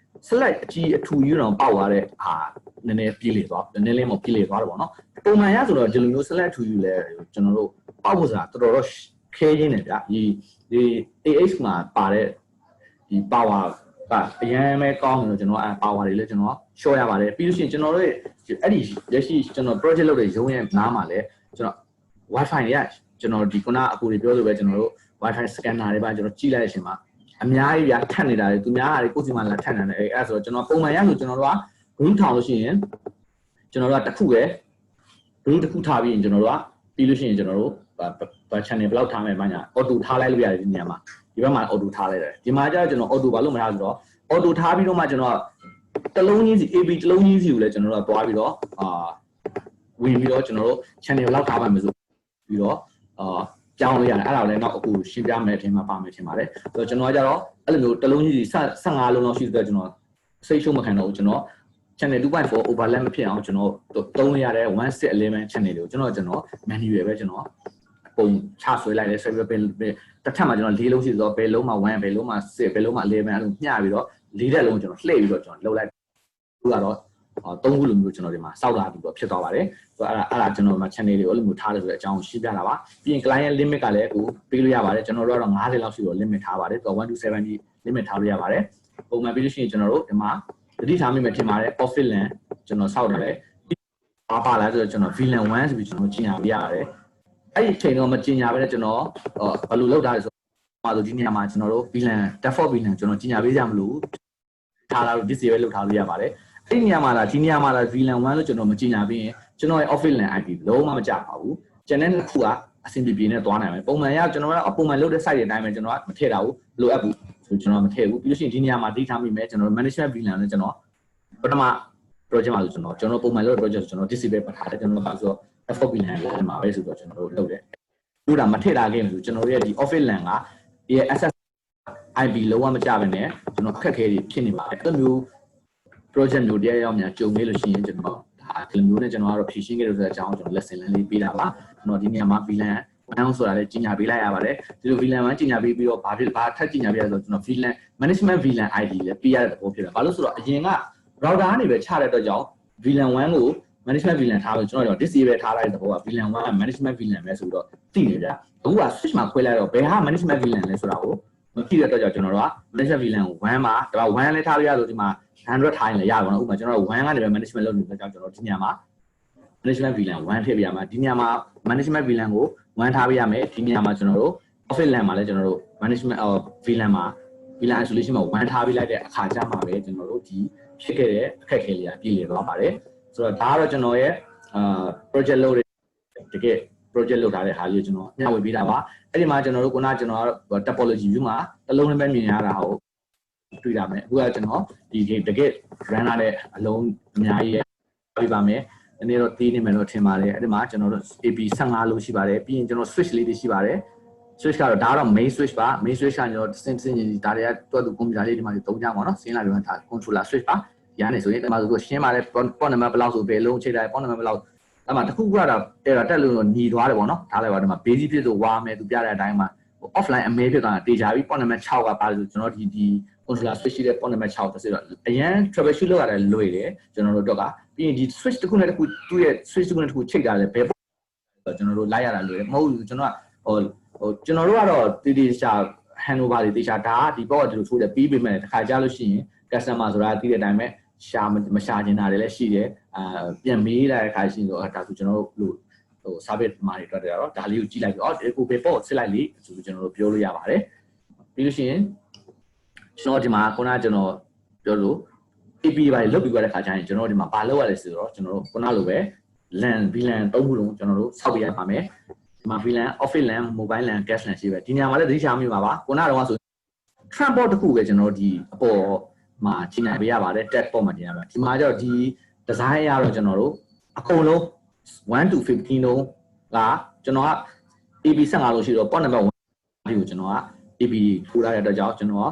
select အကြီးအထူကြီးတော့ပေါက်သွားတဲ့ဟာနည်းနည်းပြေးလေသွားနည်းနည်းလေးမပြေးလေသွားတယ်ပေါ့နော်ပုံမှန်ရဆိုတော့ဒီလိုမျိုး select ထူယူလဲကျွန်တော်တို့ပေါက်ဖို့ဆိုတာတော်တော်ခဲရင်းနေဗျဒီ AH မှာပါတဲ့ဒီ power ကအရင်ပဲကောင်းတယ်လို့ကျွန်တော်power တွေလည်းကျွန်တော် short ရပါတယ်ပြီးလို့ရှိရင်ကျွန်တော်တို့အဲ့ဒီလက်ရှိကျွန်တော် project လုပ်တဲ့ရုံးရဲ့နားမှာလည်းကျွန်တော် wifi တွေကျွန်တော်ဒီခုနအကူတွေပြောလို့ပဲကျွန်တော်တို့ wifi scanner တွေပါကျွန်တော်ကြည့်လိုက်တဲ့အချိန်မှာအများကြီးထပ်နေတာတွေသူများဟာတွေကိုယ်စီမှာလာထပ်နေတယ်အဲ့ဆိုတော့ကျွန်တော်ပုံမှန်ရဆိုကျွန်တော်တို့က group ထောင်လို့ရှိရင်ကျွန်တော်တို့ကတစ်ခုပဲ group တစ်ခုထားပြီးရင်ကျွန်တော်တို့ကပြီးလို့ရှိရင်ကျွန်တော်တို့ဘာ channel ဘယ်လောက်ထားမယ်ဘာညာ auto ထားလိုက်လို့ရတယ်ဒီနေရာမှာဒီဘက်မှာ auto ထားလိုက်တယ်ဒီမှာကျတော့ကျွန်တော် auto ဘာလို့မထားဆိုတော့ auto ထားပြီးတော့မှကျွန်တော်တလုံးချင်းစီ AB တလုံးချင်းစီကိုလည်းကျွန်တော်တို့ကသွားပြီးတော့ဝင်ပြီးတော့ကျွန်တော်တို့ channel ဘယ်လောက်ထားပါမယ်ဆိုပြီးတော့ကြောင်းလို့ရတယ်အဲ့ဒါလည်းနောက်အခုရှင်းပြမယ်အထင်မှာပါမယ်ထင်ပါတယ်ဆိုတော့ကျွန်တော်ကကြတော့အဲ့လိုမျိုးတလုံးကြီးစီ15လုံးလောက်ရှိတဲ့ကျွန်တော်စိတ်ရှုံးမခံတော့ဘူးကျွန်တော် channel 2.4 overlap မဖြစ်အောင်ကျွန်တော်သုံးလို့ရတဲ့1611 channel တွေကိုကျွန်တော် manual ပဲကျွန်တော်ပုံချဆွဲလိုက်တယ်ဆွဲပြီးတစ်ထပ်မှာကျွန်တော်၄လုံးရှိဆိုတော့ဘယ်လုံးမှာ1ဘယ်လုံးမှာ6ဘယ်လုံးမှာ11အဲ့လိုမျှပြီးတော့၄တက်လုံးကျွန်တော်လှည့်ပြီးတော့ကျွန်တော်လှုပ်လိုက်ခုကတော့ 3ခုလိုမျိုးကျွန်တော်ဒီမှာစောက်လာပြီးတော့ဖြစ်သွားပါတယ်ဆိုတော့အဲ့ဒါကျွန်တော်မှာ channel တွေကိုအဲ့လိုမျိုးထားတယ်ဆိုတဲ့အကြောင်းရှင်းပြတာပါပြီးရင် client limit ကလည်းအခုပေးလို့ရပါတယ်ကျွန်တော်တို့ကတော့50လောက်ရှိတော့ limit ထားပါတယ်ဆိုတော့1 to 70 limit ထားလို့ရပါတယ်ပုံမှန်ပြီးလို့ရှိရင်ကျွန်တော်တို့ဒီမှာတတိထားမိမယ်ထင်ပါတယ် office land ကျွန်တော်စောက်တယ်လေဘာပါလဲဆိုတော့ကျွန်တော် VLAN 1ဆိုပြီးကျွန်တော်ကြီးညာပေးရတယ်အဲ့ဒီအချိန်တော့မကြီးညာပဲနဲ့ကျွန်တော်ဘယ်လိုလုပ်ထားလဲဆိုတော့ဒီနေရာမှာကျွန်တော်တို့ VLAN default VLAN ကျွန်တော်ကြီးညာပေးကြမလို့ထားလာလို့ disable လုပ်ထားလို့ရပါတယ်အဲ့ဒီနေရာမှာဒီနေရာမှာ VLAN 1လို့ကျွန်တော်မကြီးညာပေးရင်ကျွန်တော်ရဲ့ office LAN IP လုံးဝမကျပါဘူးကျန်တဲ့တစ်ခုကအဆင်ပြေနဲ့သွားနိုင်မယ်ပုံမှန်ရကျွန်တော်ကပုံမှန်လုပ်တဲ့ site တွေအတိုင်းပဲကျွန်တော်ကမထည့်တာဘူးလိုအပ်ဘူးဆိုကျွန်တော်မထည့်ဘူးပြီးလို့ရှိရင်ဒီနေရာမှာတိထားမိမယ်ကျွန်တော် management VLAN နဲ့ကျွန်တော်ပထမ project မှာဆိုကျွန်တော်ပုံမှန်လုပ်တဲ့ project ဆိုကျွန်တော် disable ပတ်ထားတယ်ကျွန်တော်ကဆိုတော့ default VLAN လာမှာပဲဆိုတော့ကျွန်တော်တို့လုပ်တယ်လို့ဒါမထည့်တာခဲ့လို့ကျွန်တော်ရဲ့ဒီ office LAN ကဒီ access IP လုံးဝမကျဘဲနဲ့ကျွန်တော်အခက်အခဲတွေဖြစ်နေပါတယ်အဲ့လိုမျိုး project မျိုးတရားရောက်များကြုံနေလို့ရှိရင်ကျွန်တော်ဒီမျိုးနဲ့ကျွန်တော်ကတော့ဖြည့်ရှင်းခဲ့လို့ဆိုတဲ့အကြောင်းကျွန်တော် lesson လေးပေးတာပါကျွန်တော်ဒီနေရာမှာ VLAN 1ဆိုတာလည်းကြီးညာပေးလိုက်ရပါတယ်ဒီလို VLAN 1ကြီးညာပေးပြီးတော့ဘာထပ်ကြီးညာပေးရဆိုတော့ကျွန်တော် VLAN management VLAN ID လည်းပေးရတဲ့သဘောဖြစ်တယ်ဘာလို့ဆိုတော့အရင်က router ကနေပဲချတဲ့အတွက်ကြောင့် VLAN 1ကို management VLAN ထားလို့ကျွန်တော် disable ထားလိုက်တဲ့သဘောက VLAN 1က management VLAN ပဲဆိုတော့သိနေကြအခုက switch မှာခွဲလိုက်တော့ဘယ်ဟာ management VLAN လဲဆိုတာကိုမသိတဲ့အတွက်ကြောင့်ကျွန်တော်တို့က management VLAN ကို1မှာဒါပေမဲ့1လည်းထားလို့ရဆိုဒီမှာ100ထိုင်းလည်းရပါတော့ဥပမာကျွန်တော်တို့1ကနေပဲ management လုပ်နေတဲ့ကြောင့်ကျွန်တော်ဒီနေရာမှာ management VLAN 1ထည့်ပြရမှာဒီနေရာမှာ management VLAN ကို1ထားပြရမယ်ဒီနေရာမှာကျွန်တော်တို့ office LAN မှာလည်းကျွန်တော်တို့ management VLAN မှာ VLAN isolation မှာ1ထားပြလိုက်တဲ့အခါကျမှပဲကျွန်တော်တို့ဒီဖြစ်ခဲ့တဲ့အခက်အခဲလေးပြည်လည်သွားပါတယ်ဆိုတော့ဒါကတော့ကျွန်တော်ရဲ့project လုပ်တဲ့တကယ် project လုပ်ထားတဲ့ဟာလေးကိုကျွန်တော်မျှဝေပေးတာပါအဲ့ဒီမှာကျွန်တော်တို့ခုနကျွန်တော် topology view မှာတစ်လုံးနဲ့ပဲမြင်ရတာဟုတ်တွေ့ရမယ်အခုကကျွန်တော်ဒီတကယ် run လာတဲ့အလုံးအများကြီးပြပါမယ်ဒီနေ့တော့တီးနေမယ်လို့ထင်ပါတယ်အဲ့ဒီမှာကျွန်တော်တို့ AP 15လို့ရှိပါတယ်ပြီးရင်ကျွန်တော် switch လေးတွေရှိပါတယ် switch ကတော့ဒါကတော့ main switch ပါ main switch ကကျွန်တော်စင်ဒါတွေကတွက်သူကွန်ပျူတာလေးဒီမှာသုံးကြပါတော့ဆင်းလာပြီးမှဒါ controller switch ပါရနေဆိုရင်ဒီမှာဆိုရှင်းပါတယ် port number ဘယ်လောက်ဆိုဘယ်လုံးချိန်လိုက် port number ဘယ်လောက်အဲ့မှာတခုကတော့တက်လို့ညီသွားတယ်ပေါ့နော်ဒါလည်းပါဒီမှာ basic ဖြစ်ဆိုဝါမယ်သူပြတဲ့အတိုင်းမှာ offline အမဲဖြစ်သွားတာတေချာပြီး port number 6ကပါလို့ကျွန်တော်ဒီ controller switch ရှိတဲ့ port number 6တစ်စက်တော့အရင် troubleshoot လုပ်ရတယ်လွယ်တယ်ကျွန်တော်တို့တော့ကပြီးရင်ဒီ switch တစ်ခုနဲ့တစ်ခုသူ့ရဲ့ switch တစ်ခုနဲ့တစ်ခုချိန်တာလဲဘယ်ကျွန်တော်တို့လိုက်ရတာလွယ်တယ်မဟုတ်ဘူးကျွန်တော်ကကျွန်တော်တို့ကတော့တေချာ handover တွေတေချာဒါဒီဘောကဒီလိုထိုးတယ်ပြီးပေမဲ့တစ်ခါကြားလို့ရှိရင် customer ဆိုတာသိတဲ့အတိုင်းပဲရှာမရှာကျင်တာတွေလည်းရှိတယ်ပြန်မေးလာတဲ့ခါရှိရင်တော့ဒါဆိုကျွန်တော်တို့ဟို service မှာတွေတွေ့တယ်တော့ဒါလေးကိုကြည့်လိုက်ပြီးဒီကိုပဲပေါ့စစ်လိုက်လေဆိုပြီးကျွန်တော်တို့ပြောလို့ရပါတယ်ပြီးလို့ရှိရင်ကျွန်တော်ဒီမှာခုနကကျွန်တော်ပြောလို့ AP ပါလုတ်ပြီးသွားတဲ့ခါကျရင်ကျွန်တော်ဒီမှာဘာလုပ်ရလဲဆိုတော့ကျွန်တော်တို့ခုနလိုပဲ LAN VLAN ၃ခုလုံးကျွန်တော်တို့စောက်ပြရပါမယ်ဒီမှာ VLAN office LAN mobile LAN guest LAN ရှိပဲဒီနေရာမှာလည်းသတိထားမိပါပါခုနကတော့ဆို transport တစ်ခုပဲကျွန်တော်တို့ဒီအပေါ်မှာချိန်နိုင်ပေးရပါတယ် tag port မှာချိန်ရပါဒီမှာကျတော့ဒီ design ရတော့ကျွန်တော်တို့အကုန်လုံး1 to 15လုံးကကျွန်တော်က AB 15လို့ရှိတော့ port number 1ဒီကိုကျွန်တော်က AB ထိုးထားတဲ့အတွက်ကြောင့်ကျွန်တော်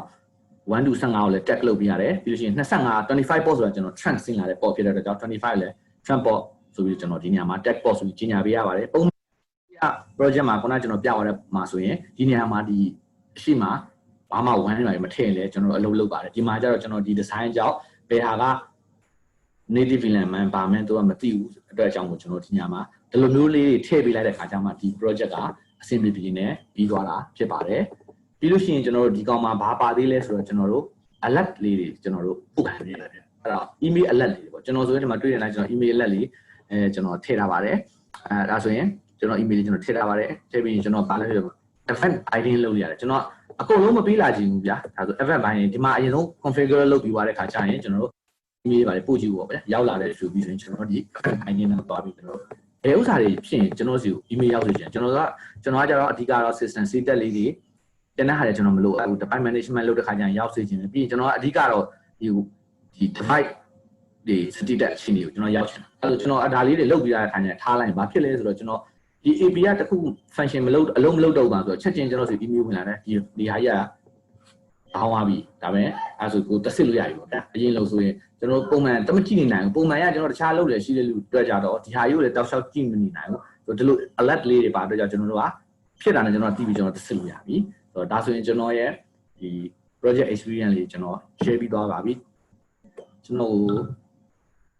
1 to 15ကိုလည်း tag လုပ်ပေးရတယ်ပြီးလို့ရှိရင်25 port ဆိုတာကျွန်တော် trans ဆင်းလာတဲ့ port ဖြစ်တဲ့အတွက်ကြောင့်25လည်း trans port ဆိုပြီးကျွန်တော်ဒီနေရာမှာ tag port ဆိုပြီးကြီးညာပေးရပါတယ်ပုံမှန် project မှာခုနကျွန်တော်ပြသွားတဲ့မှာဆိုရင်ဒီနေရာမှာဒီအရှိမှာဘာမှဝမ်းနေမထည့်လဲကျွန်တော်အလုပ်လုပ်ပါတယ်ဒီမှာကျတော့ကျွန်တော်ဒီ design ကြောင့်ဘယ်ဟာက native VLAN မှန်ပါမှန်းတော့မသိဘူးအတွက်အကြောင်းကိုကျွန်တော်ဒီညမှာဒီလိုမျိုးလေးထည့်ပေးလိုက်တဲ့ခါကျမှဒီ project ကအဆင်ပြေပြေနဲ့ပြီးသွားတာဖြစ်ပါတယ်ပြီးလို့ရှိရင်ကျွန်တော်တို့ဒီကောင်မှာဘာပါသေးလဲဆိုတော့ကျွန်တော်တို့ alert လေးတွေကျွန်တော်တို့ပို့ခံနေရတယ်အဲ့တော့ email alert လေးပေါ့ကျွန်တော်ဆိုရင်ဒီမှာတွေ့ရတဲ့ကျွန်တော် email alert လေးကျွန်တော်ထည့်ထားပါတယ်ဒါဆိုရင်ကျွန်တော် email လေးကျွန်တော်ထည့်ထားပါတယ်ထည့်ပြီးရင်ကျွန်တော်ပါလဲဆိုတော့ event binding လုပ်ရတယ်ကျွန်တော်အကုန်လုံးမပေးလာချင်ဘူးဗျာဒါဆို event binding ဒီမှာအရင်ဆုံး configure လုပ်ပြီးသွားတဲ့ခါကျရင်ကျွန်တော်တို့ email ပါလေပို့ကြည့်ဖို့ပေါ့ဗျာရောက်လာတဲ့ဆိုပြီးဆိုရင်ကျွန်တော်ဒီ binding နဲ့တွားပြီးကျွန်တော်ဘယ်ဥစ္စာတွေဖြစ်ရင်ကျွန်တော်စီကို email ရောက်စေချင်ကျွန်တော်ကကျတော့အဓိကတော့ system setup လေးတွေတနက်ဟာလည်းကျွန်တော်မလို့အခု device management လုပ်တဲ့ခါကျရင်ရောက်စေချင်တယ်ပြီးရင်ကျွန်တော်ကအဓိကတော့ဒီ device ဒီ setup အချင်းတွေကိုကျွန်တော်ရောက်ချင်တယ်အဲ့ဒါကျွန်တော်ဒါလေးတွေလုပ်ပြီးရတဲ့ခါကျရင်ထားလိုက်ဘာဖြစ်လဲဆိုတော့ကျွန်တော်ဒီ API ကတခု function မလုပ်အလုံးမလုပ်တော့ပါဆိုတော့ချက်ချင်းကျွန်တော်စီ email ဝင်လာတယ်ဒီဟာကြီးကဘောင်းသွားပြီဒါပဲအဲဆိုကိုတက်စစ်လို့ရပြီပေါ့ဗျာအရင်လို့ဆိုရင်ကျွန်တော်ပုံမှန်တမကြည့်နေနိုင်ဘူးပုံမှန်ကကျွန်တော်တခြားလုပ်တယ်ရှိတဲ့လူတွေ့ကြတော့ဒီဟာကြီးကိုလည်းတောက်လျှောက်ကြည့်မနေနိုင်ဘူးဆိုတော့ဒီလို alert လေးတွေပါတော့ကျွန်တော်တို့ကဖြစ်တာနဲ့ကျွန်တော်တီးပြီးကျွန်တော်တက်စစ်လို့ရပြီဆိုတော့ဒါဆိုရင်ကျွန်တော်ရဲ့ဒီ project experience လေးကျွန်တော် share ပြီးသွားပါပြီကျွန်တော်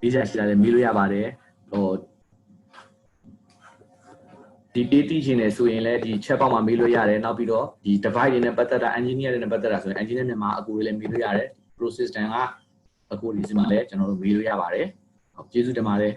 ဒီချက်ရှိတာလည်းမေးလို့ရပါတယ်ဟိုဒီ data ရှင်နေဆိုရင်လည်းဒီ chat box မှာမေးလို့ရတယ်နောက်ပြီးတော့ဒီ device တွေနဲ့ပတ်သက်တာ engineer တွေနဲ့ပတ်သက်တာဆိုရင် engineer မြန်မာအကူတွေလည်းမေးလို့ရတယ် process တန်ကအကူတွေစီမှာလည်းကျွန်တော်တို့မေးလို့ရပါတယ်ဟုတ်ကျေးဇူးတင်ပါတယ်